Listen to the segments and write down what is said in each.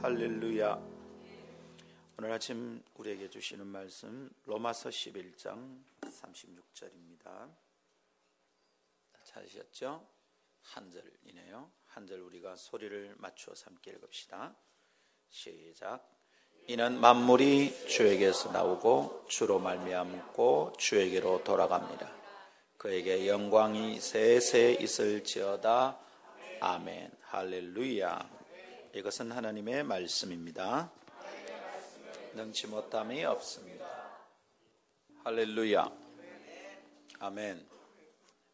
할렐루야. 오늘 아침 우리에게 주시는 말씀 로마서 11장 36절입니다. 찾으셨죠? 한 절이네요. 한 절 우리가 소리를 맞추어서 함께 읽읍시다. 시작. 이는 만물이 주에게서 나오고 주로 말미암고 주에게로 돌아갑니다. 그에게 영광이 세세 있을지어다. 아멘. 할렐루야. 이것은 하나님의 말씀입니다. 능치 못함이 없습니다. 할렐루야. 아멘.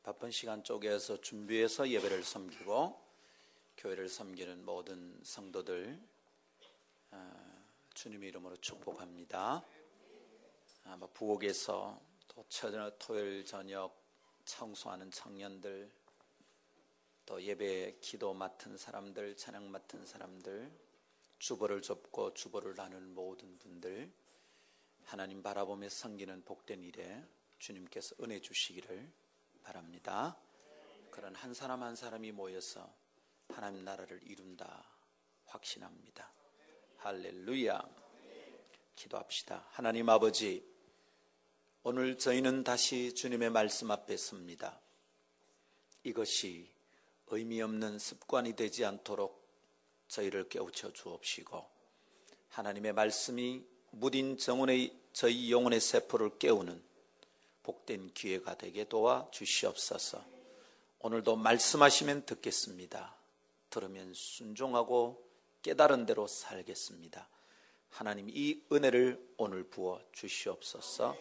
바쁜 시간 쪼개서 준비해서 예배를 섬기고 교회를 섬기는 모든 성도들 주님의 이름으로 축복합니다. 부엌에서 또 토요일 저녁 청소하는 청년들, 또 예배 기도 맡은 사람들, 찬양 맡은 사람들, 주보를 접고 주보를 나누는 모든 분들, 하나님 바라보며 섬기는 복된 일에 주님께서 은혜 주시기를 바랍니다. 그런 한 사람 한 사람이 모여서 하나님 나라를 이룬다 확신합니다. 할렐루야. 기도합시다. 하나님 아버지, 오늘 저희는 다시 주님의 말씀 앞에 섭니다. 이것이 의미 없는 습관이 되지 않도록 저희를 깨우쳐 주옵시고, 하나님의 말씀이 무딘 정원의 저희 영혼의 세포를 깨우는 복된 기회가 되게 도와 주시옵소서. 오늘도 말씀하시면 듣겠습니다. 들으면 순종하고 깨달은 대로 살겠습니다. 하나님, 이 은혜를 오늘 부어 주시옵소서.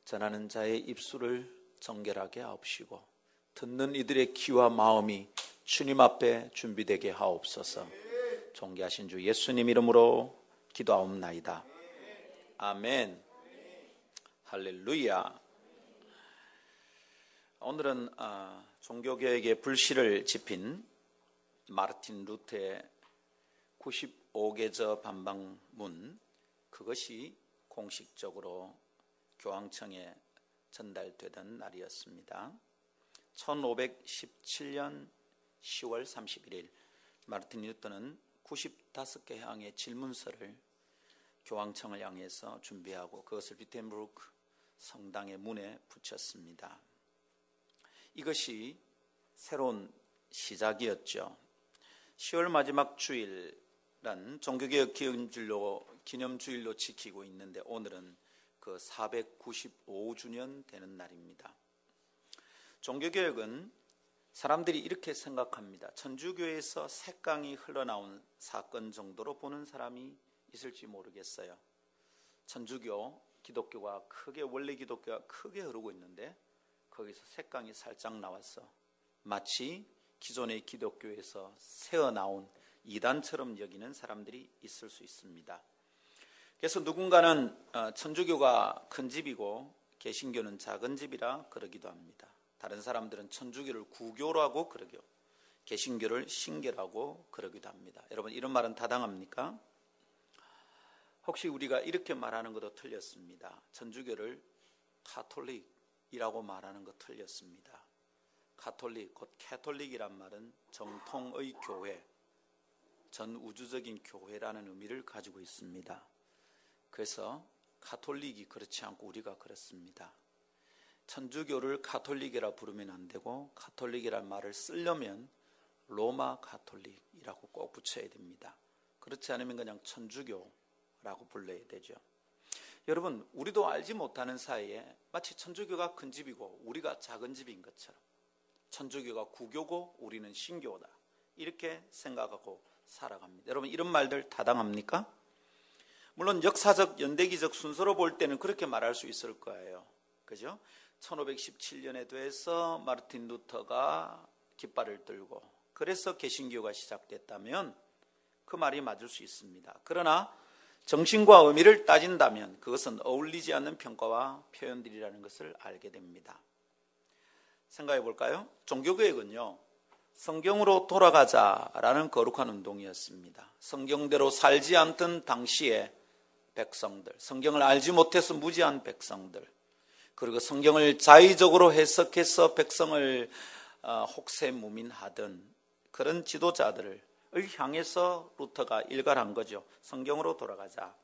전하는 자의 입술을 정결하게 하옵시고 듣는 이들의 귀와 마음이 주님 앞에 준비되게 하옵소서. 존귀하신 주 예수님 이름으로 기도하옵나이다. 아멘. 할렐루야. 오늘은 종교개혁의 불씨를 지핀 마르틴 루터의 95개저 반박문, 그것이 공식적으로 교황청에 전달되던 날이었습니다. 1517년 10월 31일 마르틴 루터는 95개 항의 질문서를 교황청을 향해서 준비하고 그것을 비텐부르크 성당의 문에 붙였습니다. 이것이 새로운 시작이었죠. 10월 마지막 주일은 종교개혁 기념주일로 지키고 있는데 오늘은 그 495주년 되는 날입니다. 종교개혁은 사람들이 이렇게 생각합니다. 천주교에서 색강이 흘러나온 사건 정도로 보는 사람이 있을지 모르겠어요. 천주교, 기독교가 원래 기독교가 크게 흐르고 있는데 거기서 색강이 살짝 나와서 마치 기존의 기독교에서 새어나온 이단처럼 여기는 사람들이 있을 수 있습니다. 그래서 누군가는 천주교가 큰 집이고 개신교는 작은 집이라 그러기도 합니다. 다른 사람들은 천주교를 구교라고 그러고 개신교를 신교라고 그러기도 합니다. 여러분, 이런 말은 타당합니까? 혹시 우리가 이렇게 말하는 것도 틀렸습니다. 천주교를 카톨릭이라고 말하는 것 틀렸습니다. 카톨릭, 곧 캐톨릭이란 말은 정통의 교회, 전 우주적인 교회라는 의미를 가지고 있습니다. 그래서 카톨릭이 그렇지 않고 우리가 그렇습니다. 천주교를 카톨릭이라 부르면 안 되고 카톨릭이란 말을 쓰려면 로마 카톨릭이라고 꼭 붙여야 됩니다. 그렇지 않으면 그냥 천주교라고 불러야 되죠. 여러분, 우리도 알지 못하는 사이에 마치 천주교가 큰 집이고 우리가 작은 집인 것처럼 천주교가 구교고 우리는 신교다, 이렇게 생각하고 살아갑니다. 여러분, 이런 말들 타당합니까? 물론 역사적 연대기적 순서로 볼 때는 그렇게 말할 수 있을 거예요. 그죠? 1517년에 돼서 마르틴 루터가 깃발을 들고 그래서 개신교가 시작됐다면 그 말이 맞을 수 있습니다. 그러나 정신과 의미를 따진다면 그것은 어울리지 않는 평가와 표현들이라는 것을 알게 됩니다. 생각해 볼까요? 종교개혁은요, 성경으로 돌아가자라는 거룩한 운동이었습니다. 성경대로 살지 않던 당시의 백성들, 성경을 알지 못해서 무지한 백성들, 그리고 성경을 자의적으로 해석해서 백성을 혹세무민하던 그런 지도자들을 향해서 루터가 일갈한 거죠. 성경으로 돌아가자.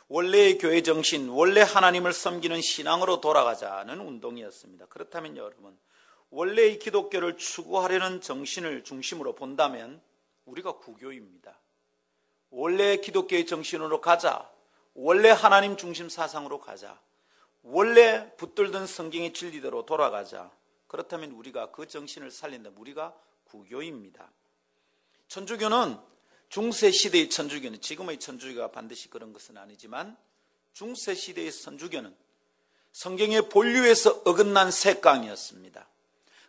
원래의 교회 정신, 원래 하나님을 섬기는 신앙으로 돌아가자는 운동이었습니다. 그렇다면 여러분, 원래의 기독교를 추구하려는 정신을 중심으로 본다면 우리가 구교입니다. 원래 기독교의 정신으로 가자. 원래 하나님 중심 사상으로 가자. 원래 붙들던 성경의 진리대로 돌아가자. 그렇다면 우리가 그 정신을 살린다면 우리가 구교입니다. 천주교는 중세시대의 천주교는, 지금의 천주교가 반드시 그런 것은 아니지만 중세시대의 천주교는 성경의 본류에서 어긋난 색강이었습니다.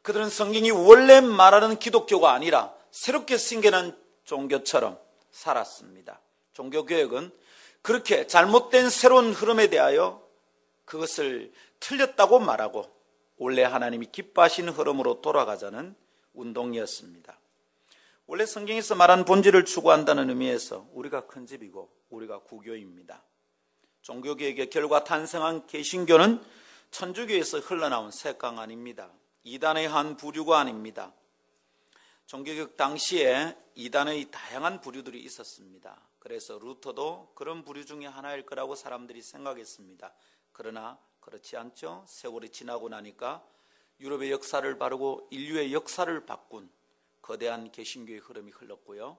그들은 성경이 원래 말하는 기독교가 아니라 새롭게 생겨난 종교처럼 살았습니다. 종교개혁은 그렇게 잘못된 새로운 흐름에 대하여 그것을 틀렸다고 말하고 원래 하나님이 기뻐하시는 흐름으로 돌아가자는 운동이었습니다. 원래 성경에서 말한 본질을 추구한다는 의미에서 우리가 큰 집이고 우리가 구교입니다. 종교개혁의 결과 탄생한 개신교는 천주교에서 흘러나온 색강 아닙니다. 이단의 한 부류가 아닙니다. 종교개혁 당시에 이단의 다양한 부류들이 있었습니다. 그래서 루터도 그런 부류 중에 하나일 거라고 사람들이 생각했습니다. 그러나 그렇지 않죠. 세월이 지나고 나니까 유럽의 역사를 바르고 인류의 역사를 바꾼 거대한 개신교의 흐름이 흘렀고요.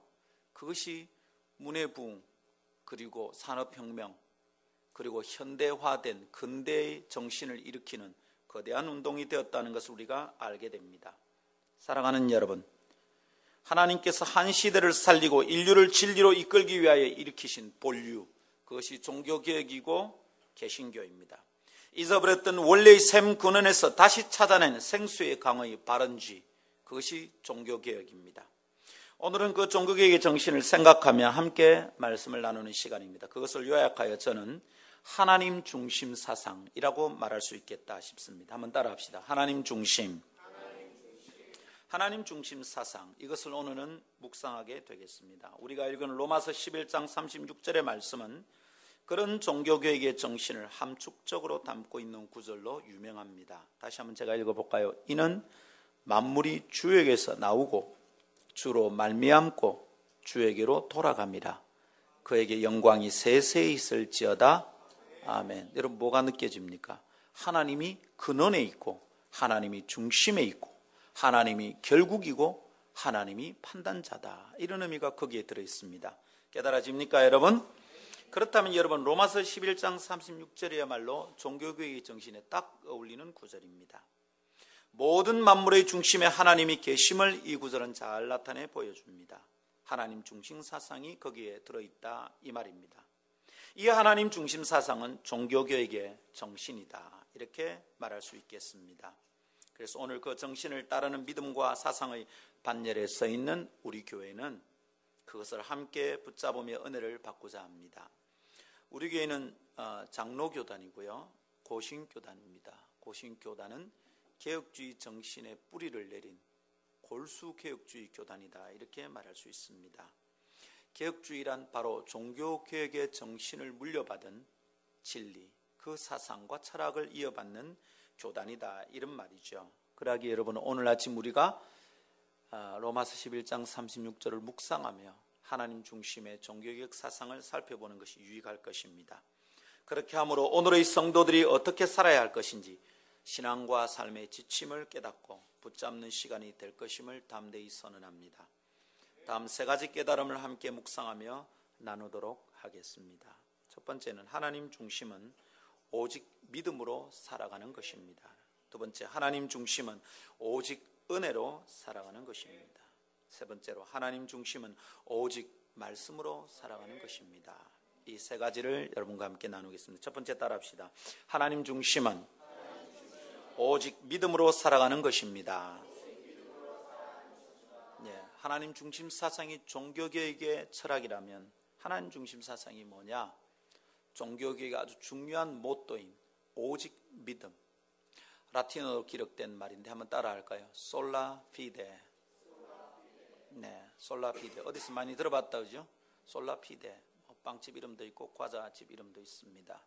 그것이 문해부흥, 그리고 산업혁명, 그리고 현대화된 근대의 정신을 일으키는 거대한 운동이 되었다는 것을 우리가 알게 됩니다. 사랑하는 여러분, 하나님께서 한 시대를 살리고 인류를 진리로 이끌기 위하여 일으키신 본류, 그것이 종교개혁이고 개신교입니다. 잊어버렸던 원래의 샘 근원에서 다시 찾아낸 생수의 강의 발원지, 그것이 종교개혁입니다. 오늘은 그 종교개혁의 정신을 생각하며 함께 말씀을 나누는 시간입니다. 그것을 요약하여 저는 하나님 중심 사상이라고 말할 수 있겠다 싶습니다. 한번 따라합시다. 하나님 중심 사상, 이것을 오늘은 묵상하게 되겠습니다. 우리가 읽은 로마서 11장 36절의 말씀은 그런 종교개혁의 정신을 함축적으로 담고 있는 구절로 유명합니다. 다시 한번 제가 읽어볼까요? 이는 만물이 주에게서 나오고 주로 말미암고 주에게로 돌아갑니다. 그에게 영광이 세세히 있을지어다. 아멘. 여러분, 뭐가 느껴집니까? 하나님이 근원에 있고 하나님이 중심에 있고 하나님이 결국이고 하나님이 판단자다. 이런 의미가 거기에 들어있습니다. 깨달아집니까 여러분? 그렇다면 여러분, 로마서 11장 36절이야말로 종교개혁의 정신에 딱 어울리는 구절입니다. 모든 만물의 중심에 하나님이 계심을 이 구절은 잘 나타내 보여줍니다. 하나님 중심 사상이 거기에 들어있다, 이 말입니다. 이 하나님 중심 사상은 종교개혁의 정신이다, 이렇게 말할 수 있겠습니다. 그래서 오늘 그 정신을 따르는 믿음과 사상의 반열에 서 있는 우리 교회는 그것을 함께 붙잡으며 은혜를 받고자 합니다. 우리 교회는 장로교단이고요, 고신교단입니다. 고신교단은 개혁주의 정신의 뿌리를 내린 골수개혁주의 교단이다, 이렇게 말할 수 있습니다. 개혁주의란 바로 종교개혁의 정신을 물려받은 진리, 그 사상과 철학을 이어받는 교단이다, 이런 말이죠. 그러기에 여러분, 오늘 아침 우리가 로마서 11장 36절을 묵상하며 하나님 중심의 종교개혁 사상을 살펴보는 것이 유익할 것입니다. 그렇게 함으로 오늘의 성도들이 어떻게 살아야 할 것인지 신앙과 삶의 지침을 깨닫고 붙잡는 시간이 될 것임을 담대히 선언합니다. 다음 세 가지 깨달음을 함께 묵상하며 나누도록 하겠습니다. 첫 번째는 하나님 중심은 오직 믿음으로 살아가는 것입니다. 두 번째, 하나님 중심은 오직 은혜로 살아가는 것입니다. 세 번째로, 하나님 중심은 오직 말씀으로 살아가는 것입니다. 이 세 가지를 여러분과 함께 나누겠습니다. 첫 번째 따라합시다. 하나님 중심은 오직 믿음으로 살아가는 것입니다. 하나님 중심 사상이 종교개혁의 철학이라면 하나님 중심 사상이 뭐냐? 종교개혁의 아주 중요한 모토인 오직 믿음, 라틴어로 기록된 말인데 한번 따라할까요? 솔라 피데. 네, 솔라 피데. 어디서 많이 들어봤다, 그죠? 솔라 피데. 빵집 이름도 있고 과자집 이름도 있습니다.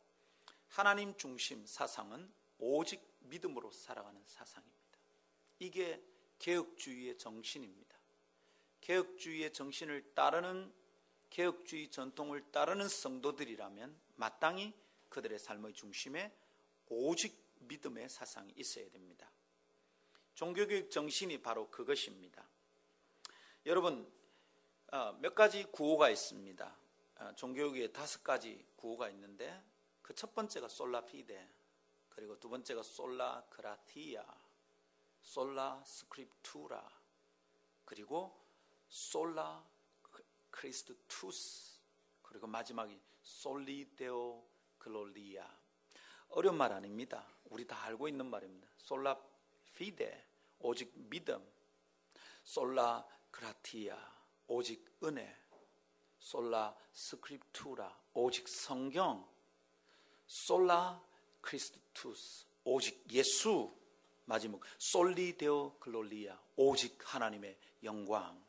하나님 중심 사상은 오직 믿음으로 살아가는 사상입니다. 이게 개혁주의의 정신입니다. 개혁주의의 정신을 따르는, 개혁주의 전통을 따르는 성도들이라면 마땅히 그들의 삶의 중심에 오직 믿음의 사상이 있어야 됩니다. 종교교육 정신이 바로 그것입니다. 여러분, 몇 가지 구호가 있습니다. 종교교육에 5가지 구호가 있는데 그 첫 번째가 솔라 피데, 그리고 두 번째가 솔라 그라티아, 솔라 스크립투라, 그리고 솔라 크리스투스, 그리고 마지막이 솔리데오 글로리아. 어려운 말 아닙니다. 우리 다 알고 있는 말입니다. 솔라 피데, 오직 믿음, 솔라 그라티아, 오직 은혜, 솔라 스크립투라, 오직 성경, 솔라 크리스투스, 오직 예수, 마지막 솔리데오 글로리아, 오직 하나님의 영광.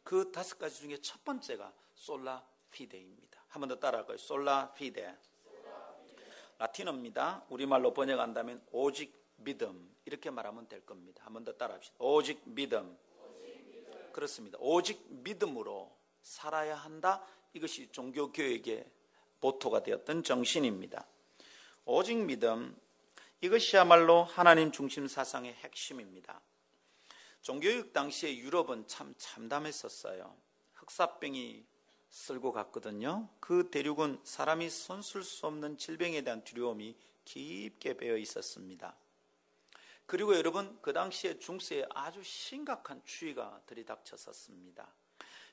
그 5가지 중에 첫 번째가 솔라 피데입니다. 한 번 더 따라할까요? 솔라 피데. 라틴어입니다. 우리말로 번역한다면 오직 믿음, 이렇게 말하면 될 겁니다. 한 번 더 따라합시다. 오직 믿음. 그렇습니다. 오직 믿음으로 살아야 한다. 이것이 종교교육의 모토가 되었던 정신입니다. 오직 믿음, 이것이야말로 하나님 중심 사상의 핵심입니다. 종교교육 당시에 유럽은 참 참담했었어요. 흑사병이 쓸고 갔거든요. 그 대륙은 사람이 손쓸 수 없는 질병에 대한 두려움이 깊게 배어 있었습니다. 그리고 여러분, 그 당시에 중세에 아주 심각한 추위가 들이닥쳤었습니다.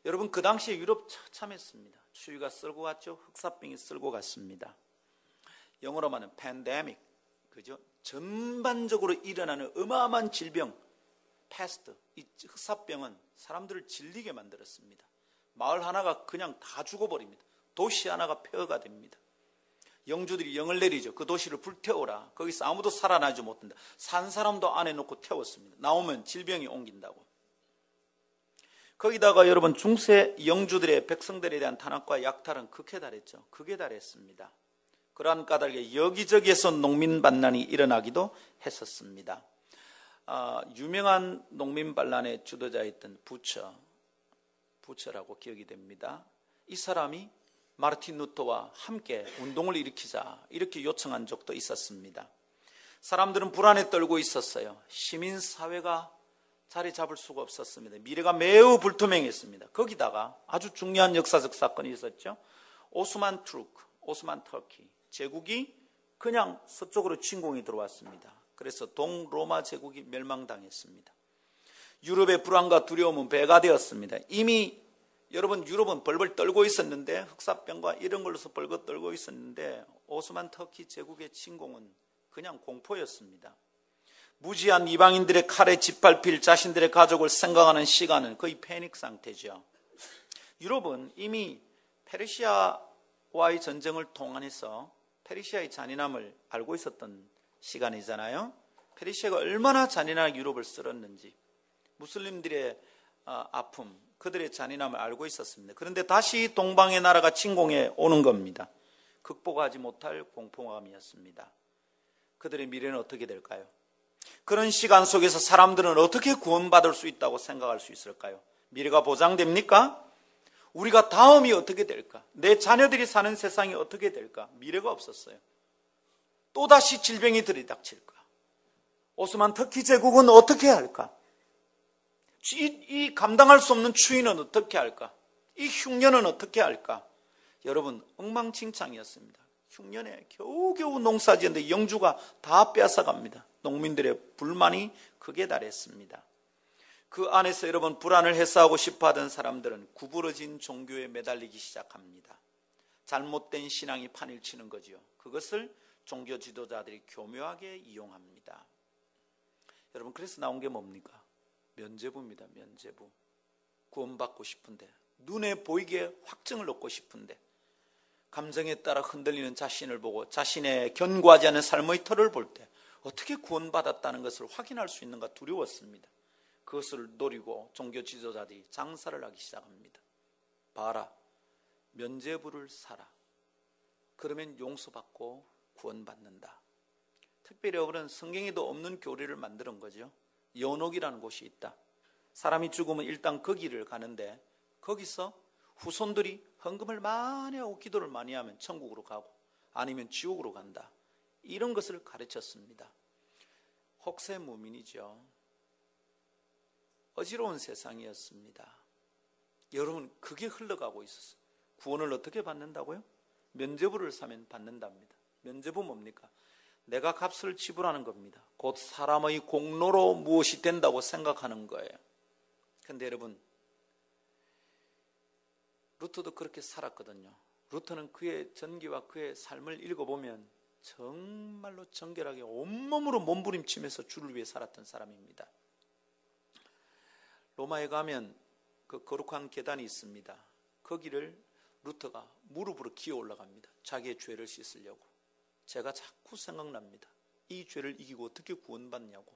여러분, 그 당시에 유럽 처참했습니다. 추위가 쓸고 갔죠. 흑사병이 쓸고 갔습니다. 영어로 말하면 팬데믹, 그죠? 전반적으로 일어나는 어마어마한 질병, 패스트, 이 흑사병은 사람들을 질리게 만들었습니다. 마을 하나가 그냥 다 죽어버립니다. 도시 하나가 폐허가 됩니다. 영주들이 영을 내리죠. 그 도시를 불태워라. 거기서 아무도 살아나지 못한다. 산 사람도 안에 놓고 태웠습니다. 나오면 질병이 옮긴다고. 거기다가 여러분, 중세 영주들의 백성들에 대한 탄압과 약탈은 극에 달했죠. 극에 달했습니다. 그러한 까닭에 여기저기에서 농민 반란이 일어나기도 했었습니다. 유명한 농민 반란의 주도자였던 부처라고 기억이 됩니다. 이 사람이 마르틴 루터와 함께 운동을 일으키자, 이렇게 요청한 적도 있었습니다. 사람들은 불안에 떨고 있었어요. 시민사회가 자리 잡을 수가 없었습니다. 미래가 매우 불투명했습니다. 거기다가 아주 중요한 역사적 사건이 있었죠. 오스만 터키 제국이 그냥 서쪽으로 침공이 들어왔습니다. 그래서 동로마 제국이 멸망당했습니다. 유럽의 불안과 두려움은 배가 되었습니다. 이미 여러분, 유럽은 벌벌 떨고 있었는데, 흑사병과 이런 걸로서 벌벌 떨고 있었는데, 오스만 터키 제국의 침공은 그냥 공포였습니다. 무지한 이방인들의 칼에 짓밟힐 자신들의 가족을 생각하는 시간은 거의 패닉 상태죠. 유럽은 이미 페르시아와의 전쟁을 통해서 페르시아의 잔인함을 알고 있었던 시간이잖아요. 페르시아가 얼마나 잔인하게 유럽을 쓸었는지, 무슬림들의 아픔, 그들의 잔인함을 알고 있었습니다. 그런데 다시 동방의 나라가 침공해 오는 겁니다. 극복하지 못할 공포감이었습니다. 그들의 미래는 어떻게 될까요? 그런 시간 속에서 사람들은 어떻게 구원받을 수 있다고 생각할 수 있을까요? 미래가 보장됩니까? 우리가 다음이 어떻게 될까? 내 자녀들이 사는 세상이 어떻게 될까? 미래가 없었어요. 또다시 질병이 들이닥칠까? 오스만 터키 제국은 어떻게 할까? 이 감당할 수 없는 추위는 어떻게 할까? 이 흉년은 어떻게 할까? 여러분, 엉망진창이었습니다. 흉년에 겨우겨우 농사 지었는데 영주가 다 빼앗아갑니다. 농민들의 불만이 극에 달했습니다. 그 안에서 여러분, 불안을 해소하고 싶어하던 사람들은 구부러진 종교에 매달리기 시작합니다. 잘못된 신앙이 판을 치는 거죠. 그것을 종교 지도자들이 교묘하게 이용합니다. 여러분, 그래서 나온 게 뭡니까? 면죄부입니다. 면죄부. 구원받고 싶은데, 눈에 보이게 확증을 얻고 싶은데, 감정에 따라 흔들리는 자신을 보고 자신의 견고하지 않은 삶의 터를 볼 때 어떻게 구원받았다는 것을 확인할 수 있는가 두려웠습니다. 그것을 노리고 종교 지도자들이 장사를 하기 시작합니다. 봐라, 면죄부를 사라. 그러면 용서받고 구원받는다. 특별히 여러분, 성경에도 없는 교리를 만드는 거죠. 연옥이라는 곳이 있다. 사람이 죽으면 일단 그 길을 가는데 거기서 후손들이 헌금을 많이 하고 기도를 많이 하면 천국으로 가고 아니면 지옥으로 간다. 이런 것을 가르쳤습니다. 혹세무민이죠. 어지러운 세상이었습니다. 여러분, 그게 흘러가고 있었어요. 구원을 어떻게 받는다고요? 면죄부를 사면 받는답니다. 면죄부 뭡니까? 내가 값을 지불하는 겁니다. 곧 사람의 공로로 무엇이 된다고 생각하는 거예요. 그런데 여러분, 루터도 그렇게 살았거든요. 루터는 그의 전기와 그의 삶을 읽어보면 정말로 정결하게 온몸으로 몸부림치면서 주를 위해 살았던 사람입니다. 로마에 가면 그 거룩한 계단이 있습니다. 거기를 루터가 무릎으로 기어 올라갑니다. 자기의 죄를 씻으려고. 제가 자꾸 생각납니다. 이 죄를 이기고 어떻게 구원받냐고.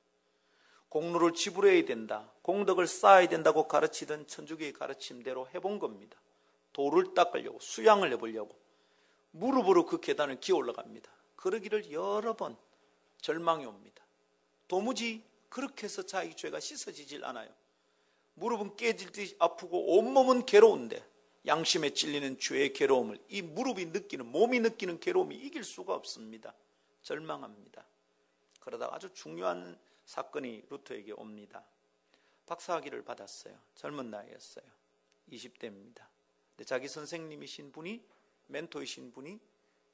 공로를 지불해야 된다, 공덕을 쌓아야 된다고 가르치던 천주교의 가르침대로 해본 겁니다. 돌을 닦으려고, 수양을 해보려고 무릎으로 그 계단을 기어 올라갑니다. 그러기를 여러 번 절망이 옵니다. 도무지 그렇게 해서 자기 죄가 씻어지질 않아요. 무릎은 깨질 듯이 아프고 온몸은 괴로운데 양심에 찔리는 죄의 괴로움을 이 무릎이 느끼는, 몸이 느끼는 괴로움이 이길 수가 없습니다. 절망합니다. 그러다가 아주 중요한 사건이 루터에게 옵니다. 박사학위를 받았어요. 젊은 나이였어요. 20대입니다. 근데 자기 선생님이신 분이, 멘토이신 분이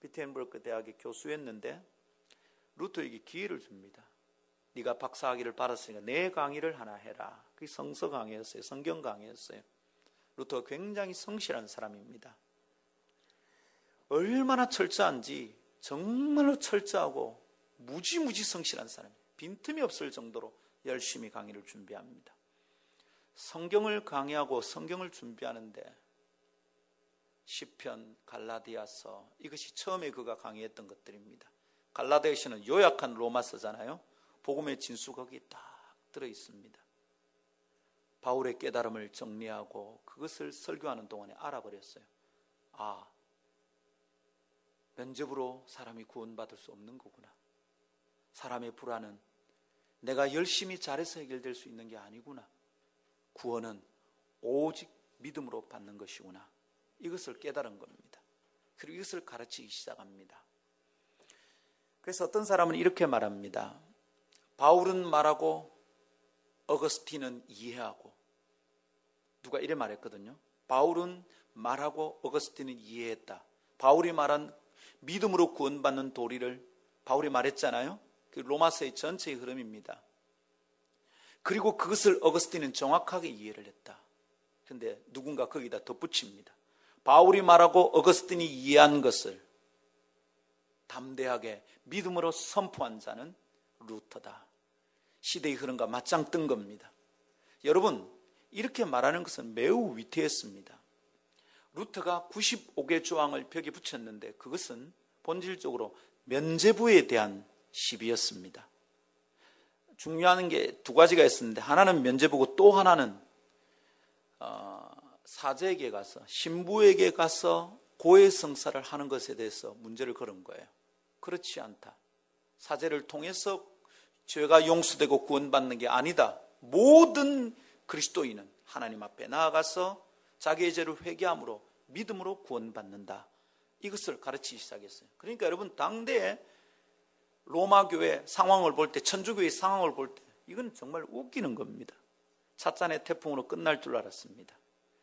비텐버그 대학의 교수였는데 루터에게 기회를 줍니다. 네가 박사학위를 받았으니까 내 강의를 하나 해라. 그게 성서 강의였어요. 성경 강의였어요. 루터가 굉장히 성실한 사람입니다. 얼마나 철저한지 정말로 철저하고 무지무지 성실한 사람이에요. 빈틈이 없을 정도로 열심히 강의를 준비합니다. 성경을 강의하고 성경을 준비하는데 시편, 갈라디아서, 이것이 처음에 그가 강의했던 것들입니다. 갈라디아서는 요약한 로마서잖아요. 복음의 진수 거기에 딱 들어있습니다. 바울의 깨달음을 정리하고 그것을 설교하는 동안에 알아버렸어요. 아, 면접으로 사람이 구원받을 수 없는 거구나. 사람의 불안은 내가 열심히 잘해서 해결될 수 있는 게 아니구나. 구원은 오직 믿음으로 받는 것이구나. 이것을 깨달은 겁니다. 그리고 이것을 가르치기 시작합니다. 그래서 어떤 사람은 이렇게 말합니다. 바울은 말하고 어거스틴은 이해하고. 누가 이래 말했거든요. 바울은 말하고 어거스틴은 이해했다. 바울이 말한 믿음으로 구원받는 도리를 바울이 말했잖아요. 그 로마서의 전체의 흐름입니다. 그리고 그것을 어거스틴은 정확하게 이해를 했다. 그런데 누군가 거기다 덧붙입니다. 바울이 말하고 어거스틴이 이해한 것을 담대하게 믿음으로 선포한 자는 루터다. 시대의 흐름과 맞짱 뜬 겁니다. 여러분, 이렇게 말하는 것은 매우 위태했습니다. 루터가 95개 조항을 벽에 붙였는데 그것은 본질적으로 면죄부에 대한 시비였습니다. 중요한 게 두 가지가 있었는데 하나는 면죄부고 또 하나는 사제에게 가서, 신부에게 가서 고해성사를 하는 것에 대해서 문제를 걸은 거예요. 그렇지 않다. 사제를 통해서 죄가 용서되고 구원받는 게 아니다. 모든 그리스도인은 하나님 앞에 나아가서 자기의 죄를 회개함으로 믿음으로 구원받는다. 이것을 가르치기 시작했어요. 그러니까 여러분, 당대에 로마 교회 상황을 볼 때, 천주교의 상황을 볼 때 이건 정말 웃기는 겁니다. 찻잔의 태풍으로 끝날 줄 알았습니다.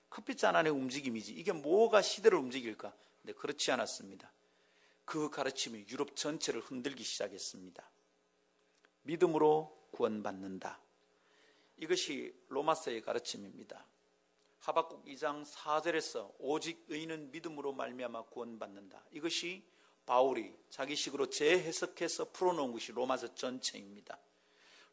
커피잔 안의 움직임이지 이게 뭐가 시대를 움직일까? 근데 그렇지 않았습니다. 그 가르침이 유럽 전체를 흔들기 시작했습니다. 믿음으로 구원받는다. 이것이 로마서의 가르침입니다. 하박국 2장 4절에서 오직 의인은 믿음으로 말미암아 구원받는다. 이것이 바울이 자기식으로 재해석해서 풀어놓은 것이 로마서 전체입니다.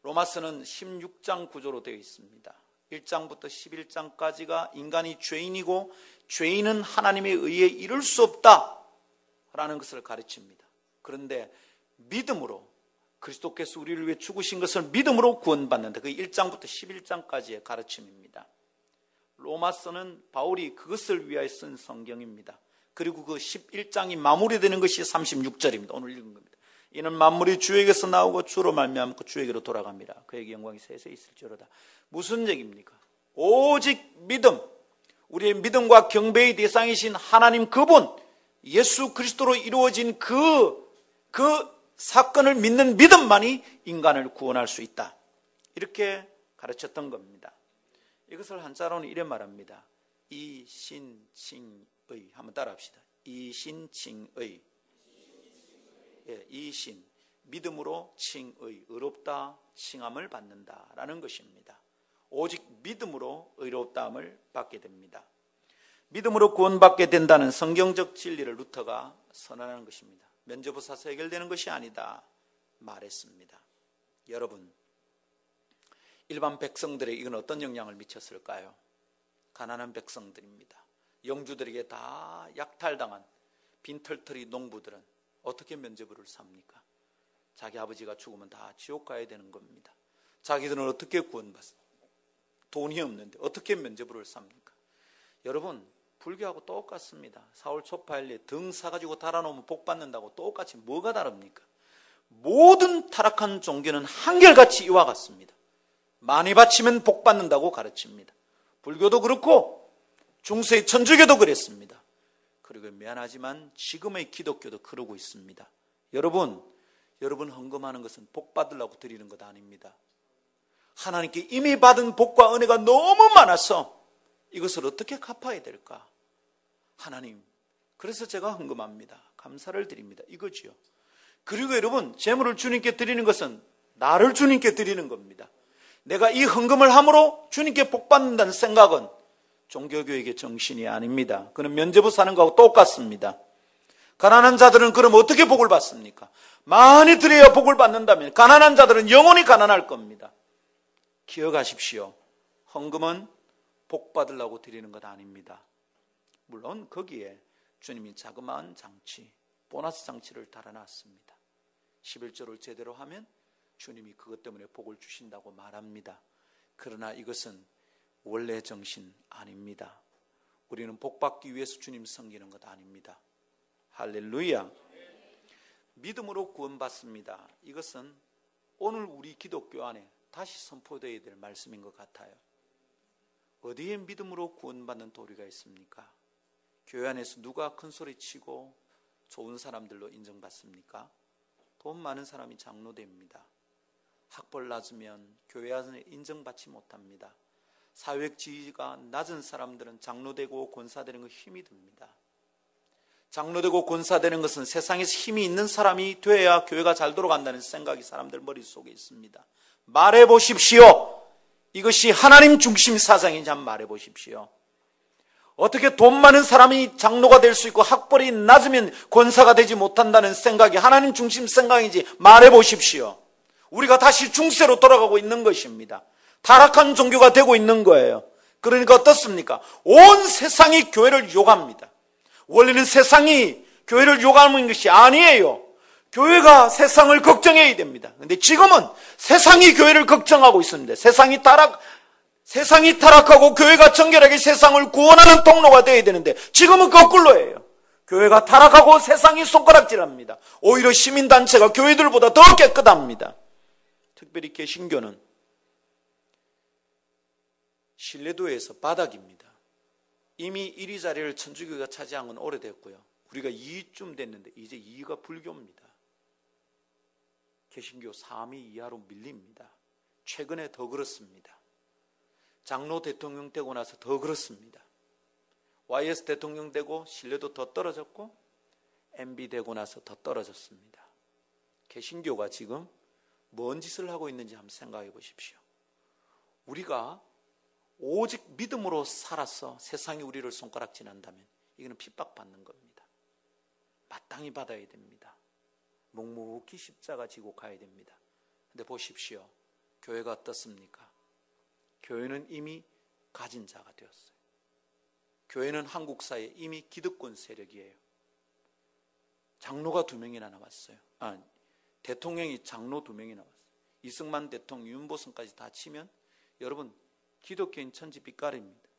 로마서는 16장 구조로 되어 있습니다. 1장부터 11장까지가 인간이 죄인이고 죄인은 하나님의 의에 이를 수 없다라는 것을 가르칩니다. 그런데 믿음으로 그리스도께서 우리를 위해 죽으신 것을 믿음으로 구원받는다. 그 1장부터 11장까지의 가르침입니다. 로마서는 바울이 그것을 위하여 쓴 성경입니다. 그리고 그 11장이 마무리되는 것이 36절입니다. 오늘 읽은 겁니다. 이는 만물이 주에게서 나오고 주로 말미암고 주에게로 돌아갑니다. 그에게 영광이 세세 있을지어다. 무슨 얘기입니까? 오직 믿음, 우리의 믿음과 경배의 대상이신 하나님 그분, 예수 그리스도로 이루어진 그 사건을 믿는 믿음만이 인간을 구원할 수 있다. 이렇게 가르쳤던 겁니다. 이것을 한자로는 이래 말합니다. 이신칭의. 한번 따라합시다. 이신칭의. 예, 이신, 믿음으로 칭의, 의롭다 칭함을 받는다라는 것입니다. 오직 믿음으로 의롭다함을 받게 됩니다. 믿음으로 구원받게 된다는 성경적 진리를 루터가 선언하는 것입니다. 면죄부 사서 해결되는 것이 아니다 말했습니다. 여러분, 일반 백성들에게 이건 어떤 영향을 미쳤을까요? 가난한 백성들입니다. 영주들에게 다 약탈당한 빈털터리 농부들은 어떻게 면죄부를 삽니까? 자기 아버지가 죽으면 다 지옥 가야 되는 겁니다. 자기들은 어떻게 구원받습니까? 돈이 없는데 어떻게 면죄부를 삽니까? 여러분, 불교하고 똑같습니다. 사울 초파일리에 등 사가지고 달아놓으면 복 받는다고 똑같이 뭐가 다릅니까? 모든 타락한 종교는 한결같이 이와 같습니다. 많이 바치면 복 받는다고 가르칩니다. 불교도 그렇고 중세의 천주교도 그랬습니다. 그리고 미안하지만 지금의 기독교도 그러고 있습니다. 여러분 헌금하는 것은 복 받으려고 드리는 것 아닙니다. 하나님께 이미 받은 복과 은혜가 너무 많아서 이것을 어떻게 갚아야 될까? 하나님, 그래서 제가 헌금합니다. 감사를 드립니다. 이거지요. 그리고 여러분, 재물을 주님께 드리는 것은 나를 주님께 드리는 겁니다. 내가 이 헌금을 함으로 주님께 복 받는다는 생각은 종교교육의 정신이 아닙니다. 그는 면죄부 사는 거하고 똑같습니다. 가난한 자들은 그럼 어떻게 복을 받습니까? 많이 드려야 복을 받는다면 가난한 자들은 영원히 가난할 겁니다. 기억하십시오. 헌금은 복 받으려고 드리는 것 아닙니다. 물론 거기에 주님이 자그마한 장치, 보너스 장치를 달아놨습니다. 11조를 제대로 하면 주님이 그것 때문에 복을 주신다고 말합니다. 그러나 이것은 원래 정신 아닙니다. 우리는 복 받기 위해서 주님 섬기는 것 아닙니다. 할렐루야. 믿음으로 구원받습니다. 이것은 오늘 우리 기독교 안에 다시 선포되어야 될 말씀인 것 같아요. 어디에 믿음으로 구원받는 도리가 있습니까? 교회 안에서 누가 큰 소리 치고 좋은 사람들로 인정받습니까? 돈 많은 사람이 장로됩니다. 학벌 낮으면 교회 안에 인정받지 못합니다. 사회적 지위가 낮은 사람들은 장로되고 권사되는 것 힘이 듭니다. 장로되고 권사되는 것은 세상에서 힘이 있는 사람이 돼야 교회가 잘 돌아간다는 생각이 사람들 머릿속에 있습니다. 말해보십시오. 이것이 하나님 중심 사상인지 한번 말해보십시오. 어떻게 돈 많은 사람이 장로가 될 수 있고 학벌이 낮으면 권사가 되지 못한다는 생각이 하나님 중심 생각인지 말해보십시오. 우리가 다시 중세로 돌아가고 있는 것입니다. 타락한 종교가 되고 있는 거예요. 그러니까 어떻습니까? 온 세상이 교회를 욕합니다. 원래는 세상이 교회를 욕하는 것이 아니에요. 교회가 세상을 걱정해야 됩니다. 그런데 지금은 세상이 교회를 걱정하고 있습니다. 세상이 타락하고 교회가 정결하게 세상을 구원하는 통로가 되어야 되는데 지금은 거꾸로예요. 교회가 타락하고 세상이 손가락질합니다. 오히려 시민단체가 교회들보다 더 깨끗합니다. 특별히 개신교는 신뢰도에서 바닥입니다. 이미 1위 자리를 천주교가 차지한 건 오래됐고요. 우리가 2위쯤 됐는데 이제 2위가 불교입니다. 개신교 3위 이하로 밀립니다. 최근에 더 그렇습니다. 장로 대통령 되고 나서 더 그렇습니다. YS 대통령 되고 신뢰도 더 떨어졌고 MB 되고 나서 더 떨어졌습니다. 개신교가 지금 뭔 짓을 하고 있는지 한번 생각해 보십시오. 우리가 오직 믿음으로 살아서 세상이 우리를 손가락질한다면 이거는 핍박받는 겁니다. 마땅히 받아야 됩니다. 묵묵히 십자가 지고 가야 됩니다. 근데 보십시오. 교회가 어떻습니까? 교회는 이미 가진 자가 되었어요. 교회는 한국 사회에 이미 기득권 세력이에요. 장로가 2명이나 남았어요. 대통령이 장로 2명이 남았어요. 이승만 대통령, 윤보선까지 다 치면 여러분 기독교인 천지빛깔입니다.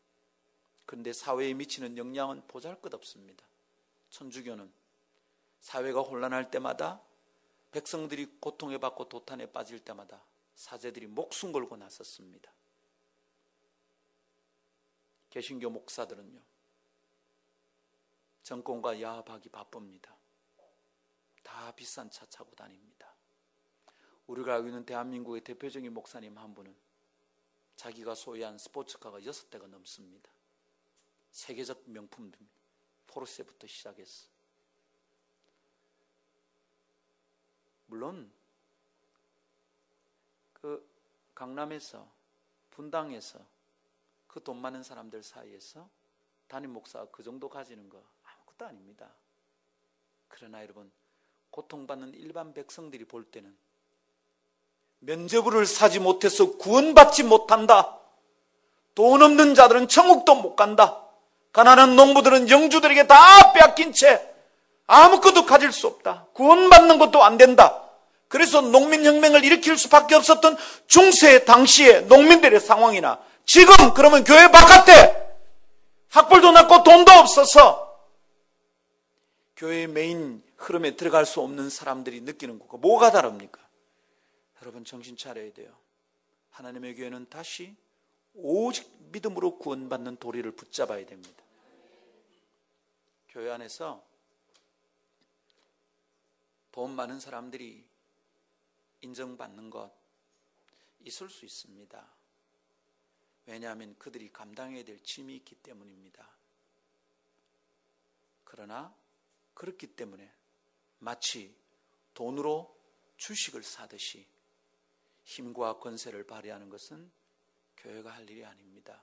그런데 사회에 미치는 영향은 보잘것없습니다. 천주교는 사회가 혼란할 때마다 백성들이 고통에 받고 도탄에 빠질 때마다 사제들이 목숨 걸고 나섰습니다. 개신교 목사들은요, 정권과 야합하기 바쁩니다. 다 비싼 차 타고 다닙니다. 우리가 알고 있는 대한민국의 대표적인 목사님 한 분은 자기가 소유한 스포츠카가 6대가 넘습니다. 세계적 명품입니다. 포르쉐부터 시작해서. 물론 그 강남에서, 분당에서 그 돈 많은 사람들 사이에서 담임 목사가 그 정도 가지는 거 아무것도 아닙니다. 그러나 여러분, 고통받는 일반 백성들이 볼 때는 면죄부를 사지 못해서 구원받지 못한다. 돈 없는 자들은 천국도 못 간다. 가난한 농부들은 영주들에게 다 빼앗긴 채 아무것도 가질 수 없다. 구원받는 것도 안 된다. 그래서 농민혁명을 일으킬 수밖에 없었던 중세 당시의 농민들의 상황이나 지금 그러면 교회 바깥에 학벌도 낮고 돈도 없어서 교회의 메인 흐름에 들어갈 수 없는 사람들이 느끼는 거고 뭐가 다릅니까? 여러분 정신 차려야 돼요. 하나님의 교회는 다시 오직 믿음으로 구원받는 도리를 붙잡아야 됩니다. 교회 안에서 돈 많은 사람들이 인정받는 것 있을 수 있습니다. 왜냐하면 그들이 감당해야 될 짐이 있기 때문입니다. 그러나 그렇기 때문에 마치 돈으로 주식을 사듯이 힘과 권세를 발휘하는 것은 교회가 할 일이 아닙니다.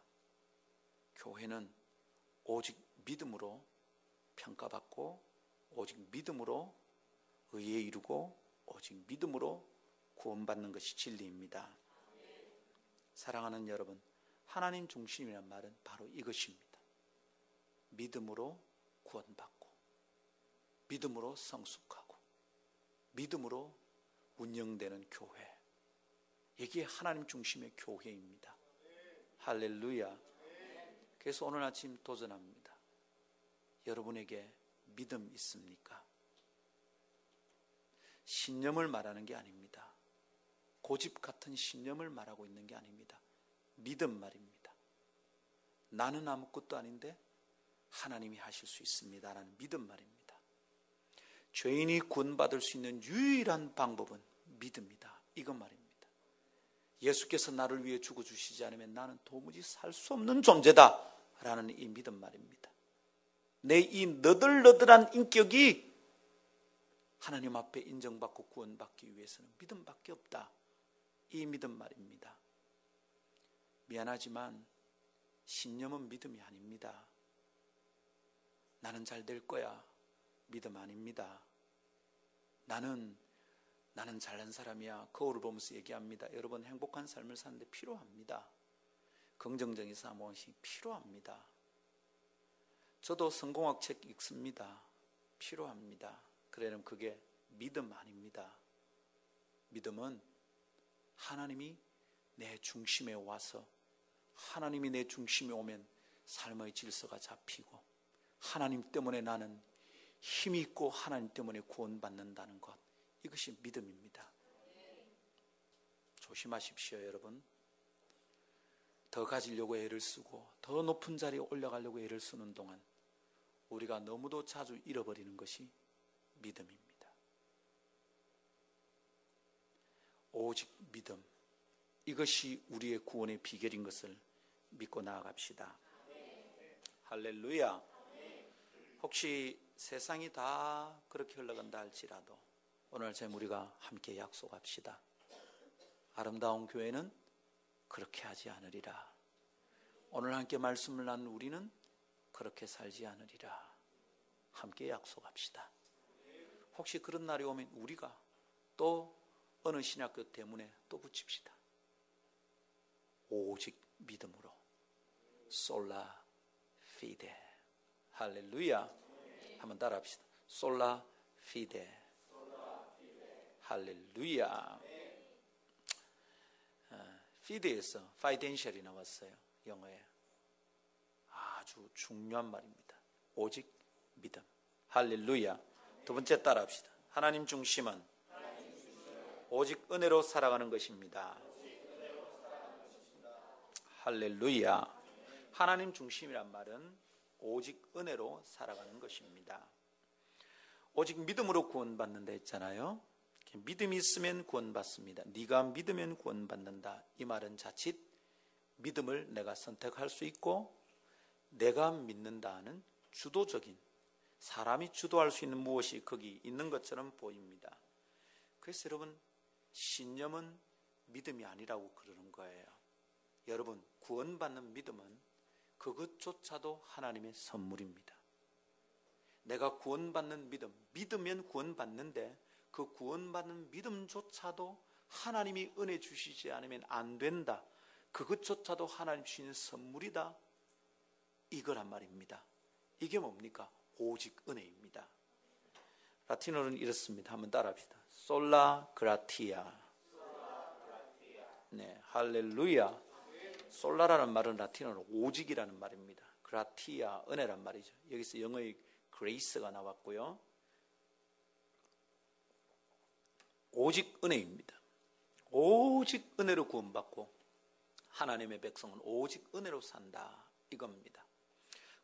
교회는 오직 믿음으로 평가받고 오직 믿음으로 의에 이르고 오직 믿음으로 구원받는 것이 진리입니다. 사랑하는 여러분, 하나님 중심이란 말은 바로 이것입니다. 믿음으로 구원받고 믿음으로 성숙하고 믿음으로 운영되는 교회, 이게 하나님 중심의 교회입니다. 할렐루야. 그래서 오늘 아침 도전합니다. 여러분에게 믿음 있습니까? 신념을 말하는 게 아닙니다. 고집 같은 신념을 말하고 있는 게 아닙니다. 믿음 말입니다. 나는 아무것도 아닌데 하나님이 하실 수 있습니다라는 믿음 말입니다. 죄인이 구원받을 수 있는 유일한 방법은 믿음이다, 이것 말입니다. 예수께서 나를 위해 죽어주시지 않으면 나는 도무지 살 수 없는 존재다 라는 이 믿음 말입니다. 내 이 너덜너덜한 인격이 하나님 앞에 인정받고 구원받기 위해서는 믿음밖에 없다, 이 믿음 말입니다. 미안하지만 신념은 믿음이 아닙니다. 나는 잘 될 거야, 믿음 아닙니다. 나는 잘난 사람이야, 거울을 보면서 얘기합니다. 여러분, 행복한 삶을 사는데 필요합니다. 긍정적인 사모함이 필요합니다. 저도 성공학 책 읽습니다. 필요합니다. 그러면 그게 믿음 아닙니다. 믿음은 하나님이 내 중심에 와서, 하나님이 내 중심에 오면 삶의 질서가 잡히고 하나님 때문에 나는 힘이 있고 하나님 때문에 구원받는다는 것, 이것이 믿음입니다. 조심하십시오, 여러분. 더 가지려고 애를 쓰고 더 높은 자리에 올라가려고 애를 쓰는 동안 우리가 너무도 자주 잃어버리는 것이 믿음입니다. 오직 믿음, 이것이 우리의 구원의 비결인 것을 믿고 나아갑시다. 할렐루야. 혹시 세상이 다 그렇게 흘러간다 할지라도 오늘 아침 우리가 함께 약속합시다. 아름다운 교회는 그렇게 하지 않으리라. 오늘 함께 말씀을 나눈 우리는 그렇게 살지 않으리라. 함께 약속합시다. 혹시 그런 날이 오면 우리가 또 어느 신학교 때문에 또 붙입시다. 오직 믿음으로. 솔라 피데. 할렐루야. 한번 따라합시다. 솔라 피데. 할렐루야. 피데에서 파이덴셜이 나왔어요, 영어에. 아주 중요한 말입니다. 오직 믿음. 할렐루야. 두 번째 따라합시다. 하나님 중심은 오직 은혜로 살아가는 것입니다. 할렐루야. 하나님 중심이란 말은 오직 은혜로 살아가는 것입니다. 오직 믿음으로 구원받는다 했잖아요. 믿음이 있으면 구원받습니다. 네가 믿으면 구원받는다. 이 말은 자칫 믿음을 내가 선택할 수 있고 내가 믿는다는 주도적인, 사람이 주도할 수 있는 무엇이 거기 있는 것처럼 보입니다. 그래서 여러분, 신념은 믿음이 아니라고 그러는 거예요. 여러분, 구원받는 믿음은 그것조차도 하나님의 선물입니다. 내가 구원받는 믿음, 믿으면 구원받는데 그 구원받는 믿음조차도 하나님이 은혜 주시지 않으면 안 된다. 그것조차도 하나님 주시는 선물이다. 이거란 말입니다. 이게 뭡니까? 오직 은혜입니다. 라틴어는 이렇습니다. 한번 따라합시다. 솔라 그라티아. 네, 할렐루야. 솔라라는 말은 라틴어로 오직이라는 말입니다. 그라티아, 은혜란 말이죠. 여기서 영어의 그레이스가 나왔고요. 오직 은혜입니다. 오직 은혜로 구원받고 하나님의 백성은 오직 은혜로 산다. 이겁니다.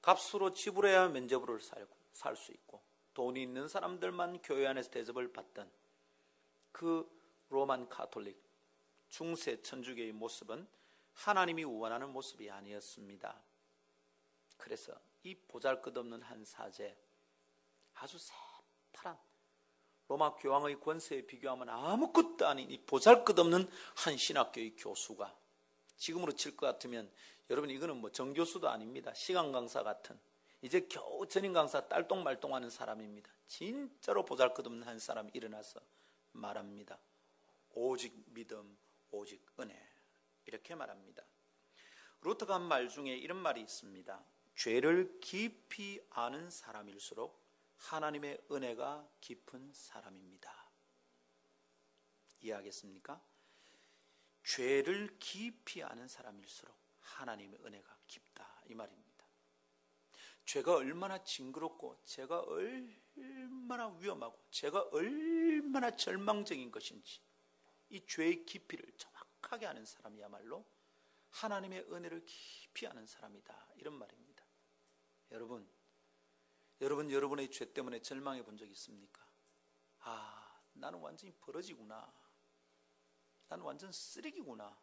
값으로 지불해야 면죄부를 살 수 있고 돈이 있는 사람들만 교회 안에서 대접을 받던 그 로만 가톨릭 중세 천주교의 모습은 하나님이 원하는 모습이 아니었습니다. 그래서 이 보잘것없는 한 사제, 아주 새파란 로마 교황의 권세에 비교하면 아무것도 아닌 이 보잘것없는 한 신학교의 교수가, 지금으로 칠 것 같으면 여러분 이거는 뭐 정교수도 아닙니다. 시간 강사 같은, 이제 겨우 전임 강사 딸똥말똥하는 사람입니다. 진짜로 보잘것없는 한 사람이 일어나서 말합니다. 오직 믿음, 오직 은혜, 이렇게 말합니다. 루터가 한 말 중에 이런 말이 있습니다. 죄를 깊이 아는 사람일수록 하나님의 은혜가 깊은 사람입니다. 이해하겠습니까? 죄를 깊이 아는 사람일수록 하나님의 은혜가 깊다, 이 말입니다. 죄가 얼마나 징그럽고 죄가 얼마나 위험하고 죄가 얼마나 절망적인 것인지 이 죄의 깊이를 정확하게 아는 사람이야말로 하나님의 은혜를 깊이 아는 사람이다, 이런 말입니다. 여러분의 죄 때문에 절망해 본 적 있습니까? 아, 나는 완전히 버러지구나. 나는 완전 쓰레기구나.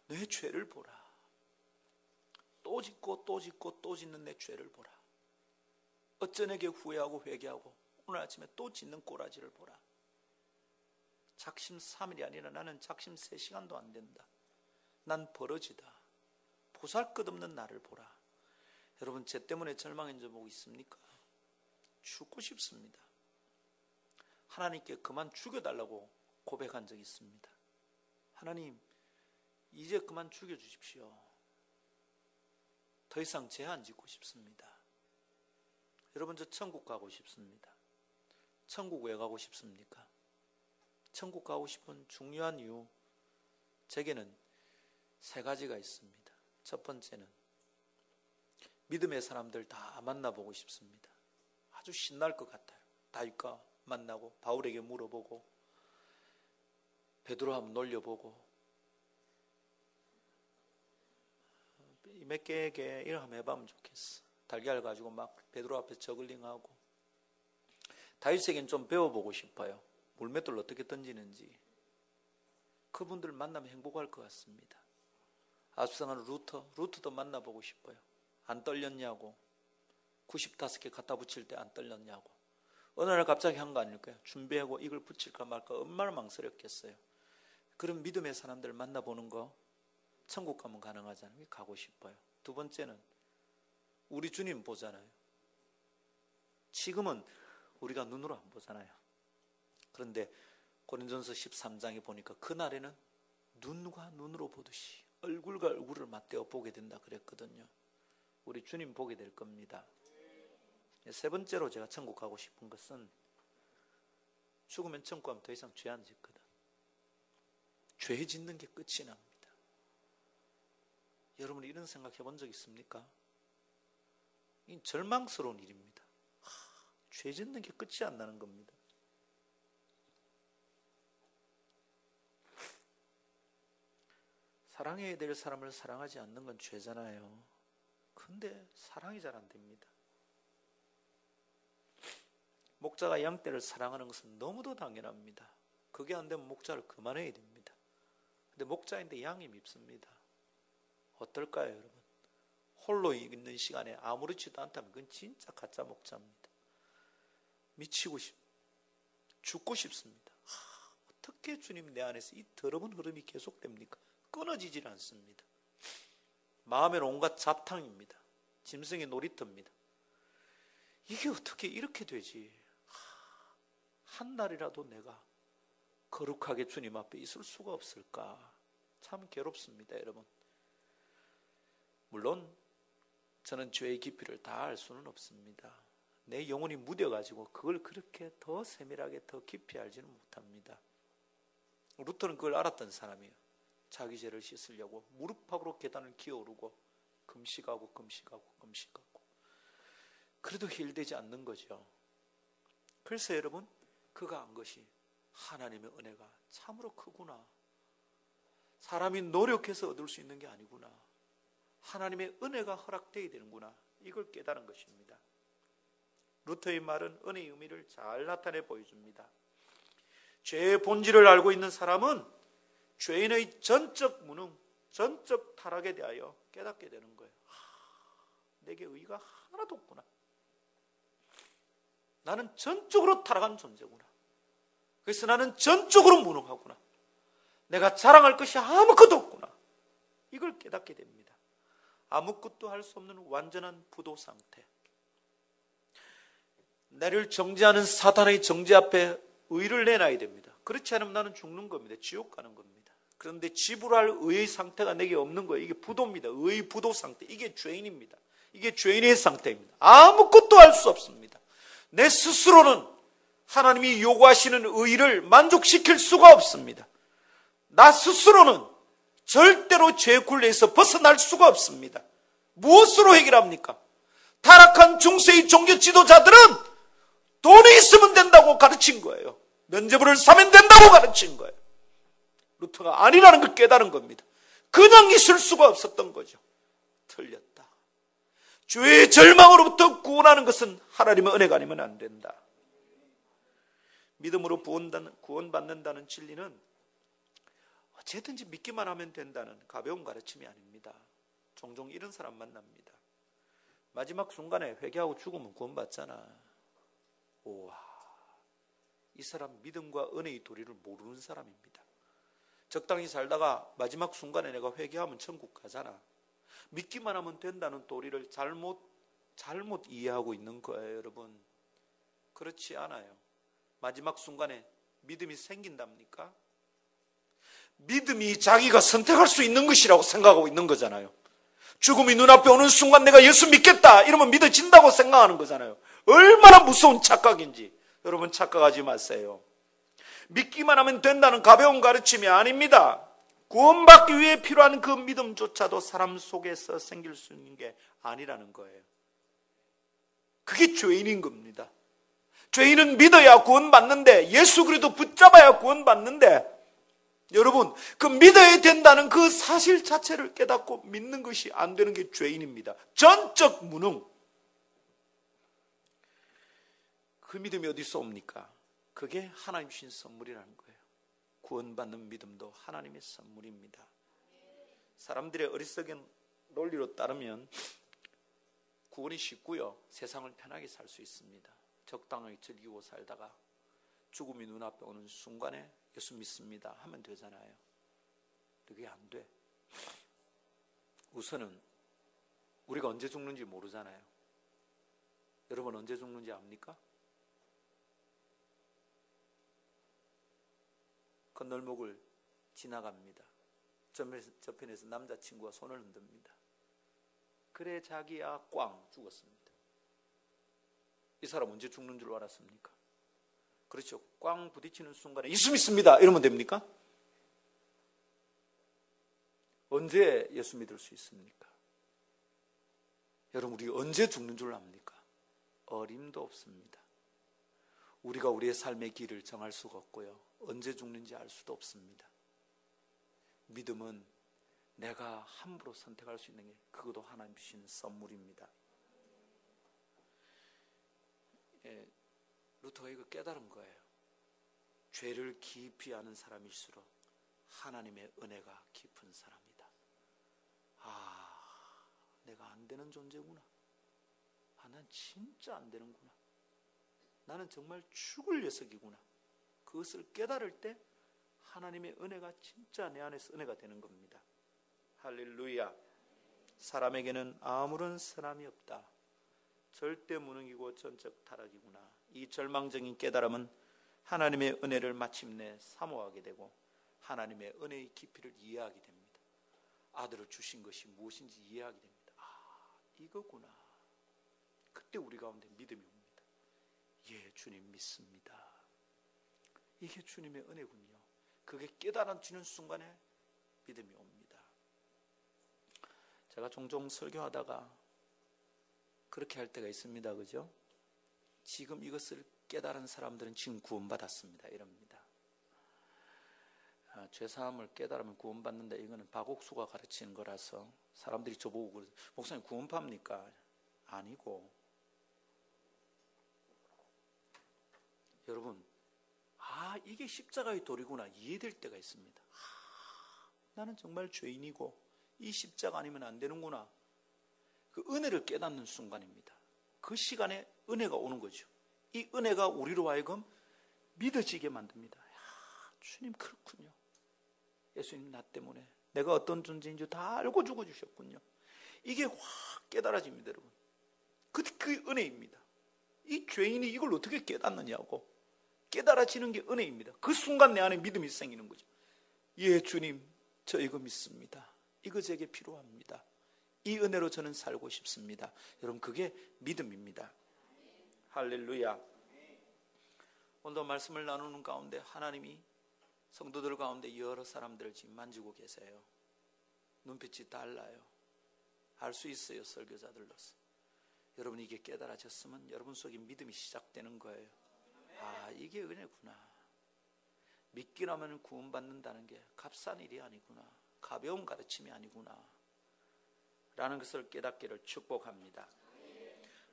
내 죄를 보라. 또 짓고 또 짓고 또 짓는 내 죄를 보라. 어쩌내게 후회하고 회개하고 오늘 아침에 또 짓는 꼬라지를 보라. 작심 3일이 아니라 나는 작심 3시간도 안 된다. 난 버러지다. 보잘것없는 나를 보라. 여러분, 죄 때문에 절망한 적 있습니까? 죽고 싶습니다. 하나님께 그만 죽여달라고 고백한 적이 있습니다. 하나님, 이제 그만 죽여주십시오. 더 이상 죄 안 짓고 싶습니다. 여러분, 저 천국 가고 싶습니다. 천국 왜 가고 싶습니까? 천국 가고 싶은 중요한 이유, 제게는 3가지가 있습니다. 첫 번째는 믿음의 사람들 다 만나보고 싶습니다. 아주 신날 것 같아요. 다윗과 만나고 바울에게 물어보고 베드로 한번 놀려보고 몇 개에게 이런 한번 해보면 좋겠어. 달걀 가지고 막 베드로 앞에 저글링하고. 다윗에게는 좀 배워보고 싶어요. 물맷돌을 어떻게 던지는지. 그분들 만나면 행복할 것 같습니다. 아수상한 루터도 만나보고 싶어요. 안 떨렸냐고. 95개 갖다 붙일 때 안 떨렸냐고. 어느 날 갑자기 한 거 아닐까요? 준비하고 이걸 붙일까 말까 얼마나 망설였겠어요. 그런 믿음의 사람들 만나보는 거 천국 가면 가능하잖아요. 가고 싶어요. 두 번째는 우리 주님 보잖아요. 지금은 우리가 눈으로 안 보잖아요. 그런데 고린도전서 13장에 보니까 그날에는 눈과 눈으로 보듯이 얼굴과 얼굴을 맞대어 보게 된다 그랬거든요. 우리 주님 보게 될 겁니다. 3번째로 제가 천국 가고 싶은 것은 죽으면 천국 가면 더 이상 죄 안 짓거든. 죄 짓는 게 끝이 납니다. 여러분 이런 생각 해본 적 있습니까? 이 절망스러운 일입니다. 죄 짓는 게 끝이 안 나는 겁니다. 사랑해야 될 사람을 사랑하지 않는 건 죄잖아요. 근데 사랑이 잘 안 됩니다. 목자가 양떼를 사랑하는 것은 너무도 당연합니다. 그게 안 되면 목자를 그만해야 됩니다. 근데 목자인데 양이 밉습니다. 어떨까요, 여러분? 홀로 있는 시간에 아무렇지도 않다면 그건 진짜 가짜 목자입니다. 미치고 죽고 싶습니다. 어떻게 주님 내 안에서 이 더러운 흐름이 계속됩니까? 끊어지질 않습니다. 마음에는 온갖 잡탕입니다. 짐승의 놀이터입니다. 이게 어떻게 이렇게 되지? 한 날이라도 내가 거룩하게 주님 앞에 있을 수가 없을까? 참 괴롭습니다, 여러분. 물론 저는 죄의 깊이를 다 알 수는 없습니다. 내 영혼이 무뎌가지고 그걸 그렇게 더 세밀하게 더 깊이 알지는 못합니다. 루터는 그걸 알았던 사람이에요. 자기 죄를 씻으려고 무릎팍으로 계단을 기어오르고 금식하고 그래도 해결되지 않는 거죠. 그래서 여러분, 그가 한 것이 하나님의 은혜가 참으로 크구나. 사람이 노력해서 얻을 수 있는 게 아니구나. 하나님의 은혜가 허락되어야 되는구나. 이걸 깨달은 것입니다. 루터의 말은 은혜의 의미를 잘 나타내 보여줍니다. 죄의 본질을 알고 있는 사람은 죄인의 전적 무능, 전적 타락에 대하여 깨닫게 되는 거예요. 내게 의의가 하나도 없구나. 나는 전적으로 타락한 존재구나. 그래서 나는 전적으로 무능하구나. 내가 자랑할 것이 아무것도 없구나. 이걸 깨닫게 됩니다. 아무것도 할 수 없는 완전한 부도 상태. 나를 정죄하는 사탄의 정죄 앞에 의를 내놔야 됩니다. 그렇지 않으면 나는 죽는 겁니다. 지옥 가는 겁니다. 그런데 지불할 의의 상태가 내게 없는 거예요. 이게 부도입니다. 의의 부도 상태. 이게 죄인입니다. 이게 죄인의 상태입니다. 아무것도 할 수 없습니다. 내 스스로는 하나님이 요구하시는 의의를 만족시킬 수가 없습니다. 나 스스로는 절대로 죄의 굴레에서 벗어날 수가 없습니다. 무엇으로 해결합니까? 타락한 중세의 종교 지도자들은 돈이 있으면 된다고 가르친 거예요. 면죄부를 사면 된다고 가르친 거예요. 루터가 아니라는 걸 깨달은 겁니다. 그냥 있을 수가 없었던 거죠. 틀렸다. 죄의 절망으로부터 구원하는 것은 하나님의 은혜가 아니면 안 된다. 믿음으로 구원받는다는 진리는 어쨌든지 믿기만 하면 된다는 가벼운 가르침이 아닙니다. 종종 이런 사람 만납니다. 마지막 순간에 회개하고 죽으면 구원받잖아. 우와, 이 사람 믿음과 은혜의 도리를 모르는 사람입니다. 적당히 살다가 마지막 순간에 내가 회개하면 천국 가잖아. 믿기만 하면 된다는 도리를 잘못 이해하고 있는 거예요, 여러분. 그렇지 않아요. 마지막 순간에 믿음이 생긴답니까? 믿음이 자기가 선택할 수 있는 것이라고 생각하고 있는 거잖아요. 죽음이 눈앞에 오는 순간 내가 예수 믿겠다 이러면 믿어진다고 생각하는 거잖아요. 얼마나 무서운 착각인지 여러분 착각하지 마세요. 믿기만 하면 된다는 가벼운 가르침이 아닙니다. 구원받기 위해 필요한 그 믿음조차도 사람 속에서 생길 수 있는 게 아니라는 거예요. 그게 죄인인 겁니다. 죄인은 믿어야 구원받는데, 예수 그리스도 붙잡아야 구원받는데, 여러분 그 믿어야 된다는 그 사실 자체를 깨닫고 믿는 것이 안 되는 게 죄인입니다. 전적 무능. 그 믿음이 어디서 옵니까? 그게 하나님 주신 선물이라는 거예요. 구원받는 믿음도 하나님의 선물입니다. 사람들의 어리석은 논리로 따르면 구원이 쉽고요, 세상을 편하게 살 수 있습니다. 적당하게 즐기고 살다가 죽음이 눈앞에 오는 순간에 예수 믿습니다 하면 되잖아요. 그게 안 돼. 우선은 우리가 언제 죽는지 모르잖아요. 여러분 언제 죽는지 압니까? 건널목을 지나갑니다. 저편에서 남자친구가 손을 흔듭니다. 그래 자기야 꽝 죽었습니다. 이 사람 언제 죽는 줄 알았습니까? 그렇죠. 꽝 부딪히는 순간에 예수 믿습니다 이러면 됩니까? 언제 예수 믿을 수 있습니까? 여러분 우리 언제 죽는 줄 압니까? 어림도 없습니다. 우리가 우리의 삶의 길을 정할 수가 없고요, 언제 죽는지 알 수도 없습니다. 믿음은 내가 함부로 선택할 수 있는 게 그것도 하나님 주신 선물입니다. 루터가 이거 깨달은 거예요. 죄를 깊이 아는 사람일수록 하나님의 은혜가 깊은 사람이다. 내가 안 되는 존재구나. 난 진짜 안 되는구나. 나는 정말 죽을 녀석이구나. 그것을 깨달을 때 하나님의 은혜가 진짜 내 안에서 은혜가 되는 겁니다. 할렐루야. 사람에게는 아무런 선함이 없다. 절대 무능이고 전적 타락이구나. 이 절망적인 깨달음은 하나님의 은혜를 마침내 사모하게 되고 하나님의 은혜의 깊이를 이해하게 됩니다. 아들을 주신 것이 무엇인지 이해하게 됩니다. 이거구나. 그때 우리 가운데 믿음이 옵니다. 예, 주님 믿습니다. 이게 주님의 은혜군요. 그게 깨달아지는 순간에 믿음이 옵니다. 제가 종종 설교하다가 그렇게 할 때가 있습니다. 그죠? 지금 이것을 깨달은 사람들은 지금 구원받았습니다. 이럽니다. 죄사함을 깨달으면 구원받는다. 이거는 박옥수가 가르치는 거라서 사람들이 저보고 그러죠. 목사님 구원파입니까? 아니고, 여러분, 이게 십자가의 도리구나 이해될 때가 있습니다. 나는 정말 죄인이고 이 십자가 아니면 안 되는구나. 그 은혜를 깨닫는 순간입니다. 그 시간에 은혜가 오는 거죠. 이 은혜가 우리로 하여금 믿어지게 만듭니다. 주님 그렇군요. 예수님 나 때문에 내가 어떤 존재인지 다 알고 죽어주셨군요. 이게 확 깨달아집니다. 여러분, 그 은혜입니다. 이 죄인이 이걸 어떻게 깨닫느냐고 깨달아지는 게 은혜입니다. 그 순간 내 안에 믿음이 생기는 거죠. 예, 주님 저 이거 믿습니다. 이거 제게 필요합니다. 이 은혜로 저는 살고 싶습니다. 여러분, 그게 믿음입니다. 할렐루야. 오늘도 말씀을 나누는 가운데 하나님이 성도들 가운데 여러 사람들을 지금 만지고 계세요. 눈빛이 달라요. 알 수 있어요. 설교자들로서. 여러분, 이게 깨달아졌으면 여러분 속에 믿음이 시작되는 거예요. 이게 은혜구나. 믿기라면 구원받는다는 게 값싼 일이 아니구나. 가벼운 가르침이 아니구나 라는 것을 깨닫기를 축복합니다.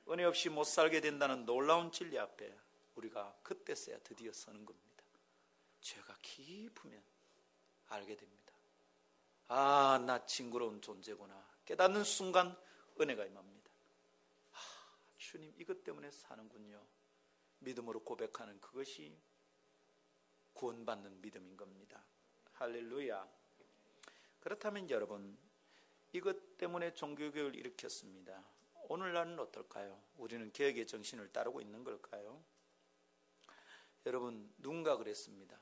은혜 없이 못 살게 된다는 놀라운 진리 앞에 우리가 그때서야 드디어 서는 겁니다. 죄가 깊으면 알게 됩니다. 나 징그러운 존재구나 깨닫는 순간 은혜가 임합니다. 주님 이것 때문에 사는군요. 믿음으로 고백하는 그것이 구원받는 믿음인 겁니다. 할렐루야. 그렇다면 여러분, 이것 때문에 종교개혁을 일으켰습니다. 오늘날은 어떨까요? 우리는 개혁의 정신을 따르고 있는 걸까요? 여러분, 누군가 그랬습니다.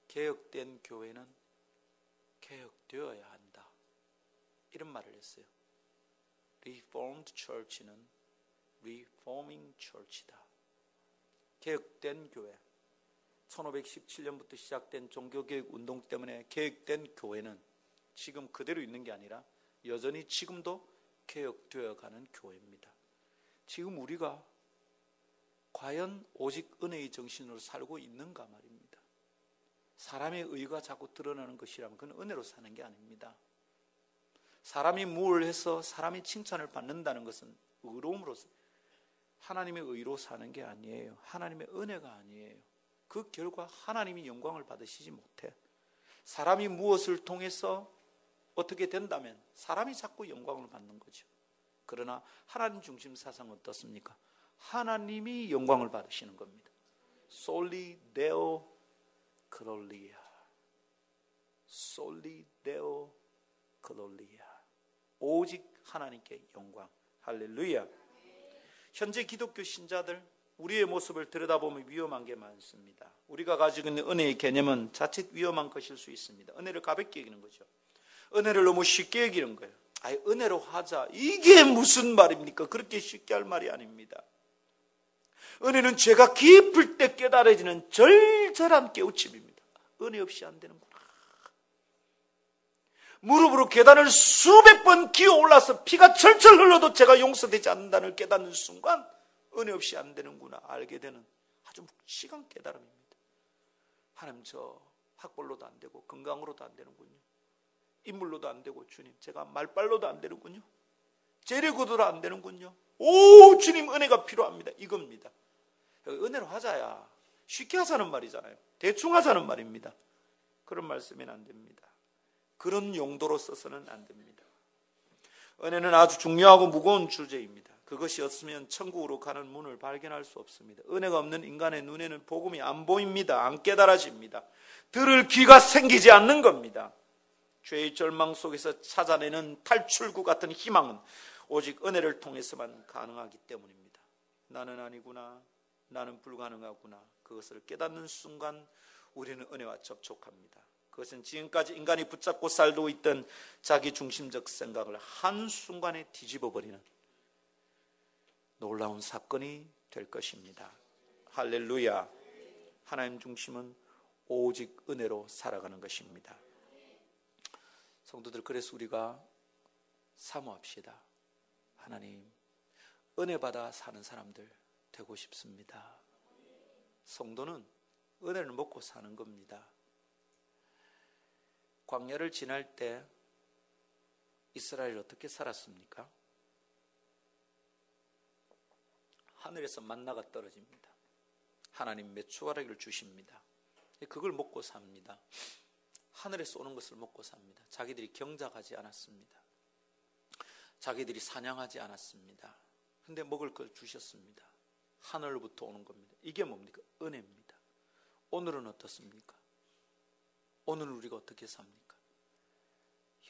개혁된 교회는 개혁되어야 한다. 이런 말을 했어요. Reformed Church는 Reforming Church이다. 개혁된 교회, 1517년부터 시작된 종교개혁 운동 때문에 개혁된 교회는 지금 그대로 있는 게 아니라 여전히 지금도 개혁되어가는 교회입니다. 지금 우리가 과연 오직 은혜의 정신으로 살고 있는가 말입니다. 사람의 의가 자꾸 드러나는 것이라면 그건 은혜로 사는 게 아닙니다. 사람이 뭘 해서 사람이 칭찬을 받는다는 것은 의로움으로서 하나님의 의로 사는 게 아니에요. 하나님의 은혜가 아니에요. 그 결과 하나님이 영광을 받으시지 못해. 사람이 무엇을 통해서 어떻게 된다면 사람이 자꾸 영광을 받는 거죠. 그러나 하나님 중심 사상은 어떻습니까? 하나님이 영광을 받으시는 겁니다. Soli Deo Gloria. Soli Deo Gloria. 오직 하나님께 영광. 할렐루야. 현재 기독교 신자들, 우리의 모습을 들여다보면 위험한 게 많습니다. 우리가 가지고 있는 은혜의 개념은 자칫 위험한 것일 수 있습니다. 은혜를 가볍게 여기는 거죠. 은혜를 너무 쉽게 여기는 거예요. 은혜로 하자. 이게 무슨 말입니까? 그렇게 쉽게 할 말이 아닙니다. 은혜는 죄가 깊을 때 깨달아지는 절절한 깨우침입니다. 은혜 없이 안 되는구나. 무릎으로 계단을 수백 번 기어 올라서 피가 철철 흘러도 죄가 용서되지 않는다는 깨닫는 순간 은혜 없이 안 되는구나 알게 되는 아주 묵직한 깨달음입니다. 하나님 저 학벌로도 안 되고 건강으로도 안 되는군요. 인물로도 안 되고 주님 제가 말빨로도 안 되는군요. 재래구도로 안 되는군요. 오 주님 은혜가 필요합니다. 이겁니다. 은혜로 하자야. 쉽게 하자는 말이잖아요. 대충 하자는 말입니다. 그런 말씀은 안 됩니다. 그런 용도로 써서는 안 됩니다. 은혜는 아주 중요하고 무거운 주제입니다. 그것이 없으면 천국으로 가는 문을 발견할 수 없습니다. 은혜가 없는 인간의 눈에는 복음이 안 보입니다. 안 깨달아집니다. 들을 귀가 생기지 않는 겁니다. 죄의 절망 속에서 찾아내는 탈출구 같은 희망은 오직 은혜를 통해서만 가능하기 때문입니다. 나는 아니구나. 나는 불가능하구나. 그것을 깨닫는 순간 우리는 은혜와 접촉합니다. 그것은 지금까지 인간이 붙잡고 살고 있던 자기 중심적 생각을 한순간에 뒤집어버리는 놀라운 사건이 될 것입니다. 할렐루야. 하나님 중심은 오직 은혜로 살아가는 것입니다. 성도들, 그래서 우리가 사모합시다. 하나님, 은혜 받아 사는 사람들 되고 싶습니다. 성도는 은혜를 먹고 사는 겁니다. 광야를 지날 때 이스라엘이 어떻게 살았습니까? 하늘에서 만나가 떨어집니다. 하나님 메추라기를 주십니다. 그걸 먹고 삽니다. 하늘에서 오는 것을 먹고 삽니다. 자기들이 경작하지 않았습니다. 자기들이 사냥하지 않았습니다. 근데 먹을 걸 주셨습니다. 하늘로부터 오는 겁니다. 이게 뭡니까? 은혜입니다. 오늘은 어떻습니까? 오늘 우리가 어떻게 삽니까?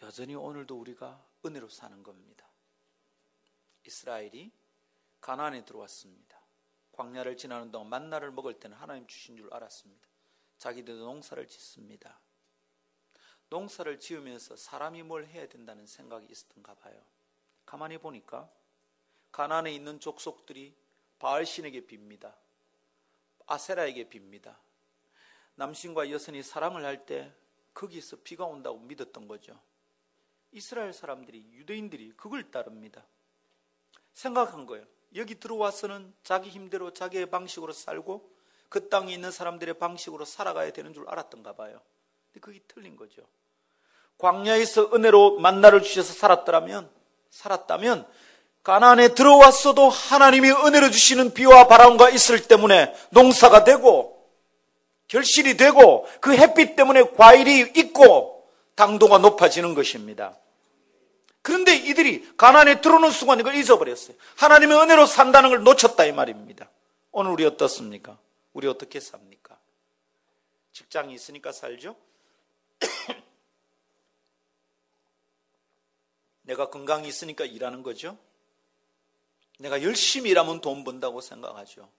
여전히 오늘도 우리가 은혜로 사는 겁니다. 이스라엘이 가나안에 들어왔습니다. 광야를 지나는 동안 만나를 먹을 때는 하나님 주신 줄 알았습니다. 자기들도 농사를 짓습니다. 농사를 지으면서 사람이 뭘 해야 된다는 생각이 있었던가 봐요. 가만히 보니까 가나안에 있는 족속들이 바알신에게 빕니다. 아세라에게 빕니다. 남신과 여선이 사랑을 할 때 거기서 비가 온다고 믿었던 거죠. 이스라엘 사람들이, 유대인들이 그걸 따릅니다. 생각한 거예요. 여기 들어와서는 자기 힘대로 자기의 방식으로 살고 그 땅에 있는 사람들의 방식으로 살아가야 되는 줄 알았던가 봐요. 근데 그게 틀린 거죠. 광야에서 은혜로 만나를 주셔서 살았다면 가나안에 들어왔어도 하나님이 은혜로 주시는 비와 바람과 있을 때문에 농사가 되고 결실이 되고 그 햇빛 때문에 과일이 있고 당도가 높아지는 것입니다. 그런데 이들이 가나안에 들어오는 순간 이걸 잊어버렸어요. 하나님의 은혜로 산다는 걸 놓쳤다 이 말입니다. 오늘 우리 어떻습니까? 우리 어떻게 삽니까? 직장이 있으니까 살죠? 내가 건강이 있으니까 일하는 거죠? 내가 열심히 일하면 돈 번다고 생각하죠.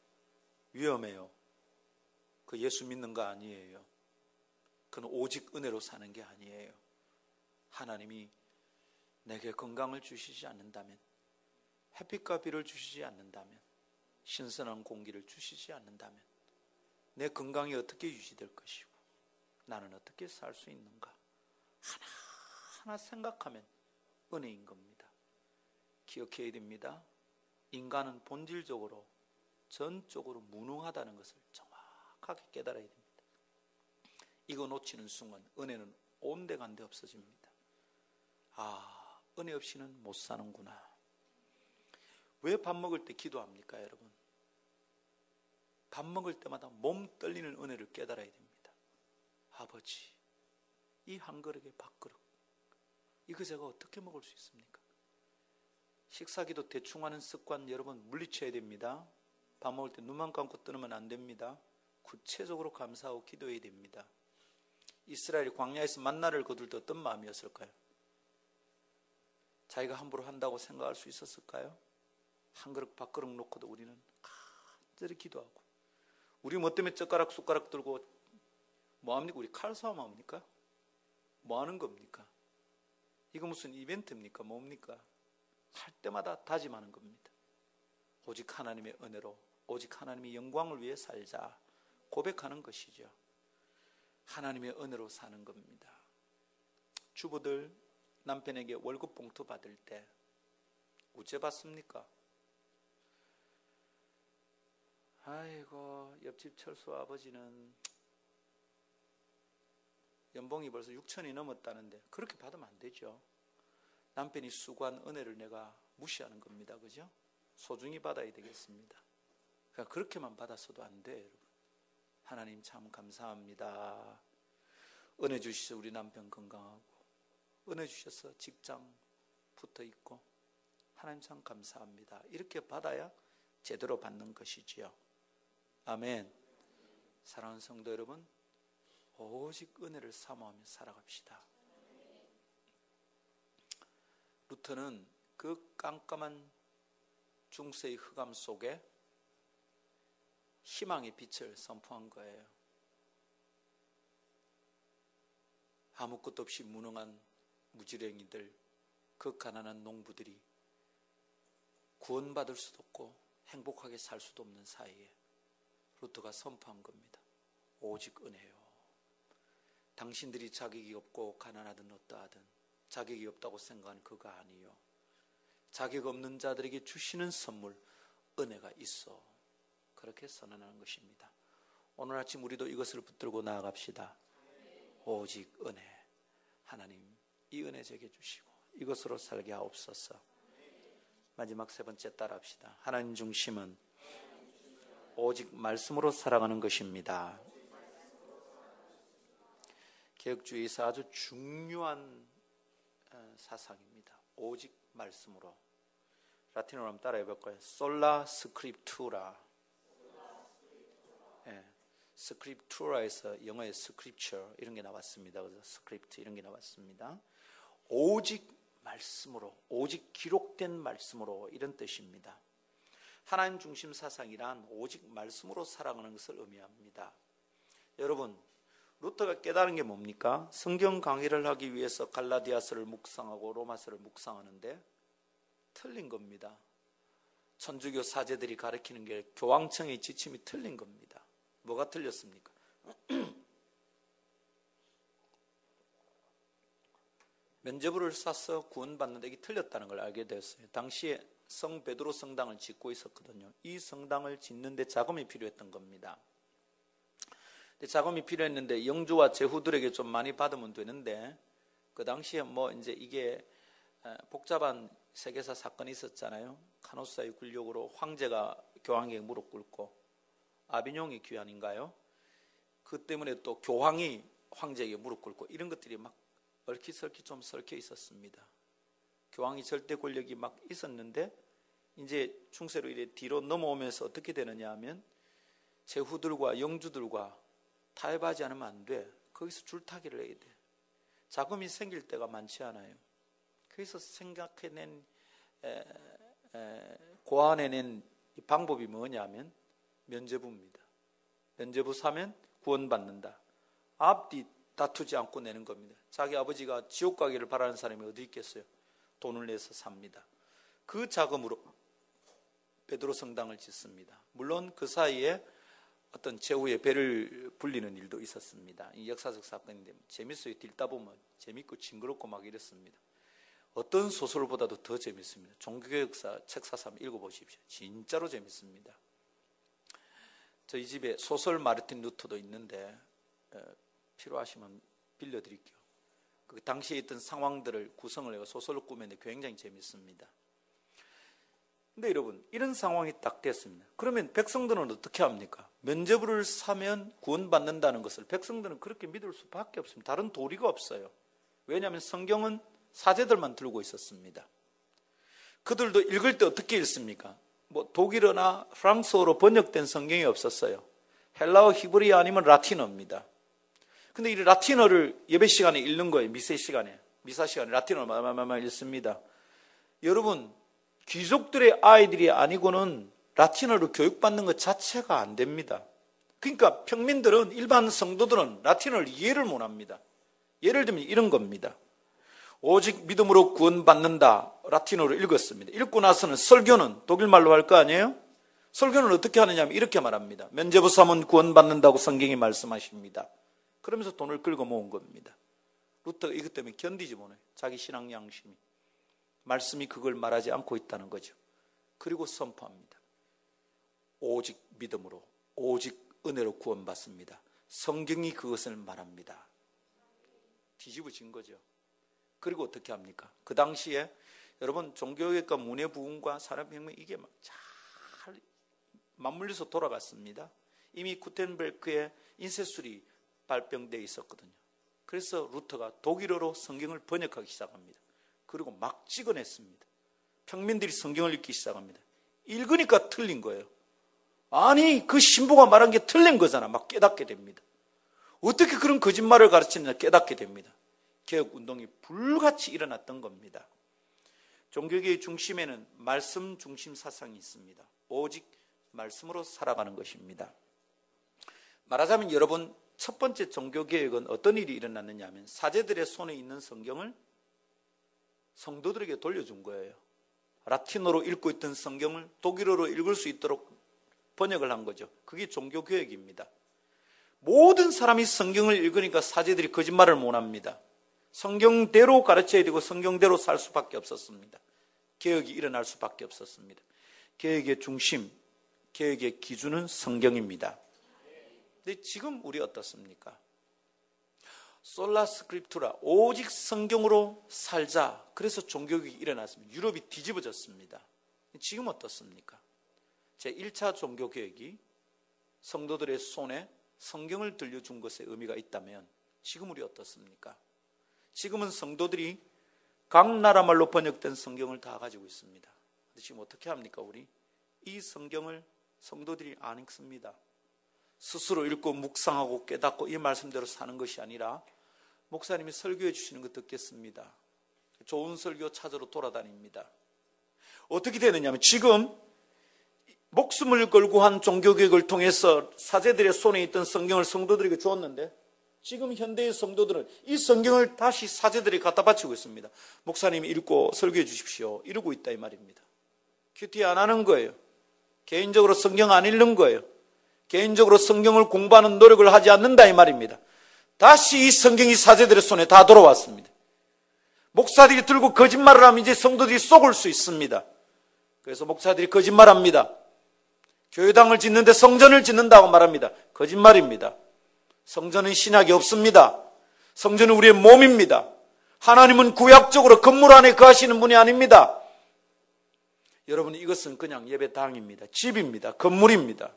위험해요. 그 예수 믿는 거 아니에요. 그건 오직 은혜로 사는 게 아니에요. 하나님이 내게 건강을 주시지 않는다면, 햇빛과 비를 주시지 않는다면, 신선한 공기를 주시지 않는다면 내 건강이 어떻게 유지될 것이고 나는 어떻게 살 수 있는가 하나하나 생각하면 은혜인 겁니다. 기억해야 됩니다. 인간은 본질적으로 전적으로 무능하다는 것을 정확하게 깨달아야 됩니다. 이거 놓치는 순간 은혜는 온데간데 없어집니다. 은혜 없이는 못 사는구나. 왜 밥 먹을 때 기도합니까, 여러분? 밥 먹을 때마다 몸 떨리는 은혜를 깨달아야 됩니다. 아버지, 이 한 그릇에 밥그릇, 이거 제가 어떻게 먹을 수 있습니까? 식사기도 대충 하는 습관 여러분 물리쳐야 됩니다. 밥 먹을 때 눈만 감고 뜨면 안 됩니다. 구체적으로 감사하고 기도해야 됩니다. 이스라엘이 광야에서 만나를 거둘 때 어떤 마음이었을까요? 자기가 함부로 한다고 생각할 수 있었을까요? 한 그릇 밥그릇 놓고도 우리는 간절히 기도하고, 우리 뭐 때문에 젓가락 숟가락 들고 뭐합니까? 우리 칼 싸움합니까? 뭐 하는 겁니까? 이거 무슨 이벤트입니까? 뭡니까? 할 때마다 다짐하는 겁니다. 오직 하나님의 은혜로, 오직 하나님의 영광을 위해 살자 고백하는 것이죠. 하나님의 은혜로 사는 겁니다. 주부들 남편에게 월급 봉투 받을 때 어째 받습니까? 아이고, 옆집 철수 아버지는 연봉이 벌써 6천이 넘었다는데 그렇게 받으면 안 되죠. 남편이 수고한 은혜를 내가 무시하는 겁니다. 그죠? 소중히 받아야 되겠습니다. 그러니까 그렇게만 받았어도 안 돼요, 여러분. 하나님 참 감사합니다. 은혜 주셔서 우리 남편 건강하고, 은혜 주셔서 직장 붙어 있고, 하나님 참 감사합니다. 이렇게 받아야 제대로 받는 것이지요. 아멘. 사랑하는 성도 여러분, 오직 은혜를 사모하며 살아갑시다. 루터는 그 깜깜한 중세의 흑암 속에 희망의 빛을 선포한 거예요. 아무것도 없이 무능한 무지랭이들, 그 가난한 농부들이 구원받을 수도 없고 행복하게 살 수도 없는 사이에 루터가 선포한 겁니다. 오직 은혜요. 당신들이 자격이 없고 가난하든 어떠하든 자격이 없다고 생각하는 그거 아니요. 자격 없는 자들에게 주시는 선물 은혜가 있어. 그렇게 선언하는 것입니다. 오늘 아침 우리도 이것을 붙들고 나아갑시다. 오직 은혜. 하나님 이 은혜 제게 주시고 이것으로 살게 하옵소서. 마지막 세 번째 따라합시다. 하나님 중심은 오직 말씀으로 살아가는 것입니다. 개혁주의에서 아주 중요한 사상입니다. 오직 말씀으로. 라틴어로 한번 따라해 볼까요? 솔라 스크립투라. 스크립투라에서 영어의 스크립처 이런 게 나왔습니다. 그래서 스크립트 이런 게 나왔습니다. 오직 말씀으로, 오직 기록된 말씀으로, 이런 뜻입니다. 하나님 중심 사상이란 오직 말씀으로 살아가는 것을 의미합니다. 여러분, 루터가 깨달은 게 뭡니까? 성경 강의를 하기 위해서 갈라디아서를 묵상하고 로마서를 묵상하는데 틀린 겁니다. 천주교 사제들이 가르치는 게 교황청의 지침이 틀린 겁니다. 뭐가 틀렸습니까? 면죄부를 싸서 구원받는데 이게 틀렸다는 걸 알게 되었어요. 당시에 성 베드로 성당을 짓고 있었거든요. 이 성당을 짓는데 자금이 필요했던 겁니다. 자금이 필요했는데 영주와 제후들에게 좀 많이 받으면 되는데, 그 당시에 이제 이게 복잡한 세계사 사건이 있었잖아요. 카노사의 굴욕으로 황제가 교황에게 무릎 꿇고, 아비뇽이 귀환인가요? 그 때문에 또 교황이 황제에게 무릎 꿇고, 이런 것들이 막 얽히설키 좀 설켜 있었습니다. 교황이 절대 권력이 막 있었는데 이제 중세로 이래 뒤로 넘어오면서 어떻게 되느냐 하면 제후들과 영주들과 타협하지 않으면 안 돼. 거기서 줄타기를 해야 돼. 자금이 생길 때가 많지 않아요. 거기서 생각해낸 고안해낸 방법이 뭐냐면 면죄부입니다. 면죄부 사면 구원받는다. 앞뒤 다투지 않고 내는 겁니다. 자기 아버지가 지옥 가기를 바라는 사람이 어디 있겠어요? 돈을 내서 삽니다. 그 자금으로 베드로 성당을 짓습니다. 물론 그 사이에 어떤 제후의 배를 불리는 일도 있었습니다. 이 역사적 사건인데 재밌어요. 읽다 보면 재밌고 징그럽고 막 이랬습니다. 어떤 소설보다도 더 재밌습니다. 종교역사 책 사서 한번 읽어보십시오. 진짜로 재밌습니다. 저희 집에 소설 마르틴 루터도 있는데 필요하시면 빌려드릴게요. 그 당시에 있던 상황들을 구성을 해서 소설을 꾸몄는데 굉장히 재밌습니다. 근데 여러분, 이런 상황이 딱 됐습니다. 그러면 백성들은 어떻게 합니까? 면죄부를 사면 구원받는다는 것을 백성들은 그렇게 믿을 수밖에 없습니다. 다른 도리가 없어요. 왜냐하면 성경은 사제들만 들고 있었습니다. 그들도 읽을 때 어떻게 읽습니까? 독일어나 프랑스어로 번역된 성경이 없었어요. 헬라어, 히브리어 아니면 라틴어입니다. 근데 이 라틴어를 예배 시간에 읽는 거예요. 미사 시간에 라틴어를 막 읽습니다. 여러분, 귀족들의 아이들이 아니고는 라틴어로 교육받는 것 자체가 안 됩니다. 그러니까 평민들은, 일반 성도들은 라틴어를 이해를 못합니다. 예를 들면 이런 겁니다. 오직 믿음으로 구원받는다, 라틴어로 읽었습니다. 읽고 나서는 설교는 독일말로 할 거 아니에요? 설교는 어떻게 하느냐 하면 이렇게 말합니다. 면죄부 삼은 구원받는다고 성경이 말씀하십니다. 그러면서 돈을 긁어 모은 겁니다. 루터가 이것 때문에 견디지 못해요. 자기 신앙 양심이. 말씀이 그걸 말하지 않고 있다는 거죠. 그리고 선포합니다. 오직 믿음으로, 오직 은혜로 구원받습니다. 성경이 그것을 말합니다. 뒤집어진 거죠. 그리고 어떻게 합니까? 그 당시에 여러분 종교개혁과 문해부흥과 산업혁명 이게 막 잘 맞물려서 돌아갔습니다. 이미 구텐베르크의 인쇄술이 발병되어 있었거든요. 그래서 루터가 독일어로 성경을 번역하기 시작합니다. 그리고 막 찍어냈습니다. 평민들이 성경을 읽기 시작합니다. 읽으니까 틀린 거예요. 아니 그 신부가 말한 게 틀린 거잖아. 막 깨닫게 됩니다. 어떻게 그런 거짓말을 가르치느냐 깨닫게 됩니다. 개혁운동이 불같이 일어났던 겁니다. 종교개혁의 중심에는 말씀 중심 사상이 있습니다. 오직 말씀으로 살아가는 것입니다. 말하자면 여러분 첫 번째 종교개혁은 어떤 일이 일어났느냐 하면 사제들의 손에 있는 성경을 성도들에게 돌려준 거예요. 라틴어로 읽고 있던 성경을 독일어로 읽을 수 있도록 번역을 한 거죠. 그게 종교개혁입니다. 모든 사람이 성경을 읽으니까 사제들이 거짓말을 못합니다. 성경대로 가르쳐야 되고 성경대로 살 수밖에 없었습니다. 개혁이 일어날 수밖에 없었습니다. 개혁의 중심, 개혁의 기준은 성경입니다. 근데 지금 우리 어떻습니까? 솔라 스크립투라, 오직 성경으로 살자. 그래서 종교개혁이 일어났습니다. 유럽이 뒤집어졌습니다. 지금 어떻습니까? 제1차 종교개혁이 성도들의 손에 성경을 들려준 것에 의미가 있다면 지금 우리 어떻습니까? 지금은 성도들이 각 나라 말로 번역된 성경을 다 가지고 있습니다. 근데 지금 어떻게 합니까? 우리 이 성경을 성도들이 안 읽습니다. 스스로 읽고 묵상하고 깨닫고 이 말씀대로 사는 것이 아니라 목사님이 설교해 주시는 거 듣겠습니다. 좋은 설교 찾으러 돌아다닙니다. 어떻게 되느냐면 지금 목숨을 걸고 한 종교개혁을 통해서 사제들의 손에 있던 성경을 성도들에게 주었는데 지금 현대의 성도들은 이 성경을 다시 사제들이 갖다 바치고 있습니다. 목사님이 읽고 설교해 주십시오. 이러고 있다 이 말입니다. 큐티 안 하는 거예요. 개인적으로 성경 안 읽는 거예요. 개인적으로 성경을 공부하는 노력을 하지 않는다 이 말입니다. 다시 이 성경이 사제들의 손에 다 돌아왔습니다. 목사들이 들고 거짓말을 하면 이제 성도들이 속을 수 있습니다. 그래서 목사들이 거짓말합니다. 교회당을 짓는데 성전을 짓는다고 말합니다. 거짓말입니다. 성전은 신약이 없습니다. 성전은 우리의 몸입니다. 하나님은 구약적으로 건물 안에 거하시는 분이 아닙니다. 여러분 이것은 그냥 예배당입니다. 집입니다. 건물입니다.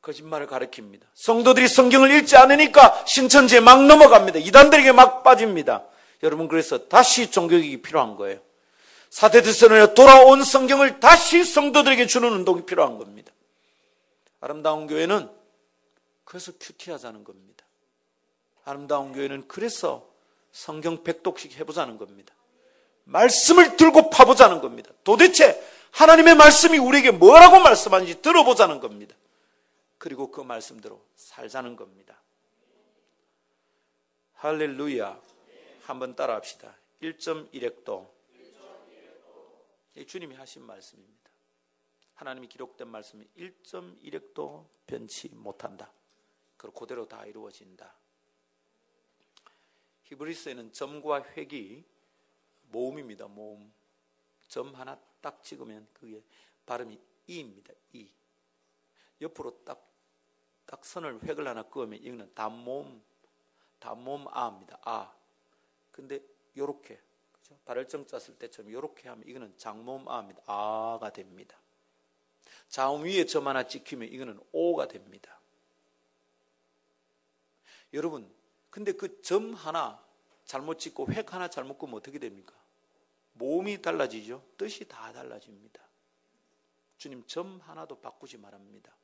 거짓말을 가리킵니다. 성도들이 성경을 읽지 않으니까 신천지에 막 넘어갑니다. 이단들에게 막 빠집니다. 여러분 그래서 다시 종교개혁이 필요한 거예요. 사대들선에 돌아온 성경을 다시 성도들에게 주는 운동이 필요한 겁니다. 아름다운 교회는 그래서 큐티하자는 겁니다. 아름다운 교회는 그래서 성경 100독씩 해보자는 겁니다. 말씀을 들고 파보자는 겁니다. 도대체 하나님의 말씀이 우리에게 뭐라고 말씀하는지 들어보자는 겁니다. 그리고 그 말씀대로 살자는 겁니다. 할렐루야. 한번 따라 합시다. 1.1헥도. 주님이 하신 말씀입니다. 하나님이 기록된 말씀이 1.1헥도 변치 못한다. 그대로 다 이루어진다. 히브리서에는 점과 획이 모음입니다. 모음. 점 하나 딱 찍으면 그게 발음이 이입니다. 이. 옆으로 딱 선을 획을 하나 그으면 이거는 단모음 아입니다. 아. 근데 요렇게 그렇죠? 발을정 짰을 때처럼 요렇게 하면 이거는 장모음 아입니다. 아가 됩니다. 자음 위에 점 하나 찍히면 이거는 오가 됩니다. 여러분, 근데 그 점 하나 잘못 찍고 획 하나 잘못 그으면 어떻게 됩니까? 모음이 달라지죠. 뜻이 다 달라집니다. 주님 점 하나도 바꾸지 말합니다.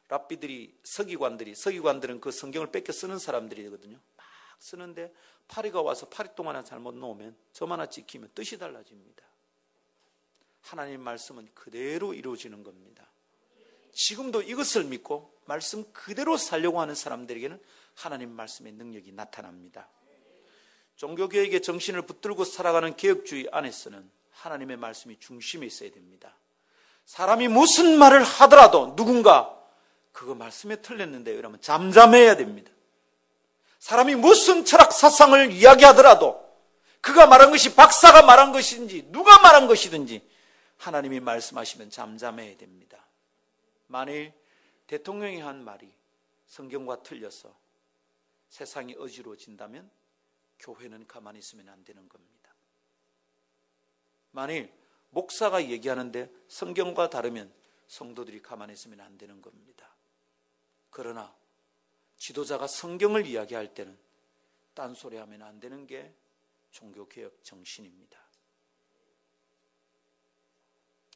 랍비들이 서기관들은 그 성경을 뺏겨 쓰는 사람들이거든요. 막 쓰는데 파리가 와서 파리똥 하나 잘못 놓으면 점 하나 찍히면 뜻이 달라집니다. 하나님의 말씀은 그대로 이루어지는 겁니다. 지금도 이것을 믿고 말씀 그대로 살려고 하는 사람들에게는 하나님 말씀의 능력이 나타납니다. 종교개혁의 정신을 붙들고 살아가는 개혁주의 안에서는 하나님의 말씀이 중심에 있어야 됩니다. 사람이 무슨 말을 하더라도 누군가 그거 말씀에 틀렸는데 이러면 잠잠해야 됩니다. 사람이 무슨 철학 사상을 이야기하더라도 그가 말한 것이 박사가 말한 것인지 누가 말한 것이든지 하나님이 말씀하시면 잠잠해야 됩니다. 만일 대통령이 한 말이 성경과 틀려서 세상이 어지러워진다면 교회는 가만히 있으면 안 되는 겁니다. 만일 목사가 얘기하는데 성경과 다르면 성도들이 가만히 있으면 안 되는 겁니다. 그러나 지도자가 성경을 이야기할 때는 딴소리하면 안 되는 게 종교개혁 정신입니다.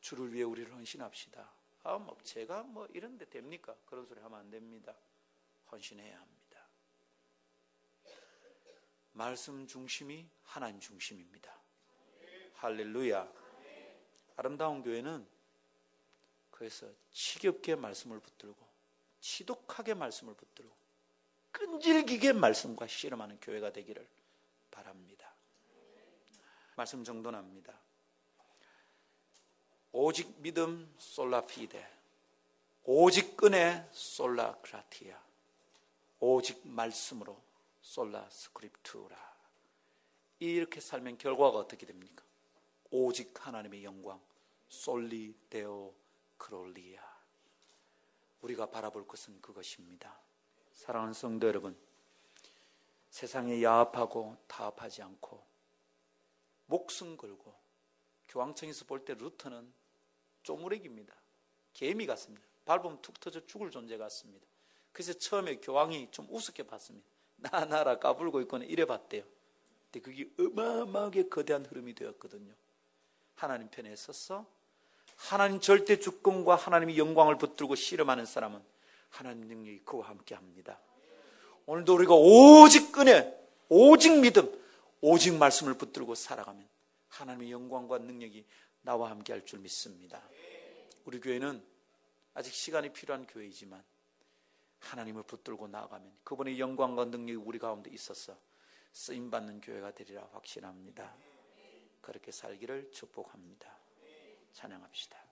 주를 위해 우리를 헌신합시다. 제가 이런 데 됩니까? 그런 소리 하면 안 됩니다. 헌신해야 합니다. 말씀 중심이 하나님 중심입니다. 할렐루야. 아름다운 교회는 그래서 지겹게 말씀을 붙들고 지독하게 말씀을 붙들고 끈질기게 말씀과 씨름하는 교회가 되기를 바랍니다. 말씀 정돈합니다. 오직 믿음 솔라 피데, 오직 은혜 솔라 그라티아, 오직 말씀으로 솔라 스크립투라. 이렇게 살면 결과가 어떻게 됩니까? 오직 하나님의 영광 솔리 데오 크롤리아. 우리가 바라볼 것은 그것입니다. 사랑하는 성도 여러분, 세상에 야합하고 타협하지 않고 목숨 걸고, 교황청에서 볼 때 루터는 쪼무레기입니다. 개미 같습니다. 밟으면 툭 터져 죽을 존재 같습니다. 그래서 처음에 교황이 좀 우습게 봤습니다. 나라 까불고 있거나 이래 봤대요. 근데 그게 어마어마하게 거대한 흐름이 되었거든요. 하나님 편에 서서 하나님 절대 주권과 하나님의 영광을 붙들고 씨름하는 사람은 하나님 능력이 그와 함께 합니다. 오늘도 우리가 오직 은혜, 오직 믿음, 오직 말씀을 붙들고 살아가면 하나님의 영광과 능력이 나와 함께 할 줄 믿습니다. 우리 교회는 아직 시간이 필요한 교회이지만 하나님을 붙들고 나아가면 그분의 영광과 능력이 우리 가운데 있어서 쓰임받는 교회가 되리라 확신합니다. 그렇게 살기를 축복합니다. 찬양합시다.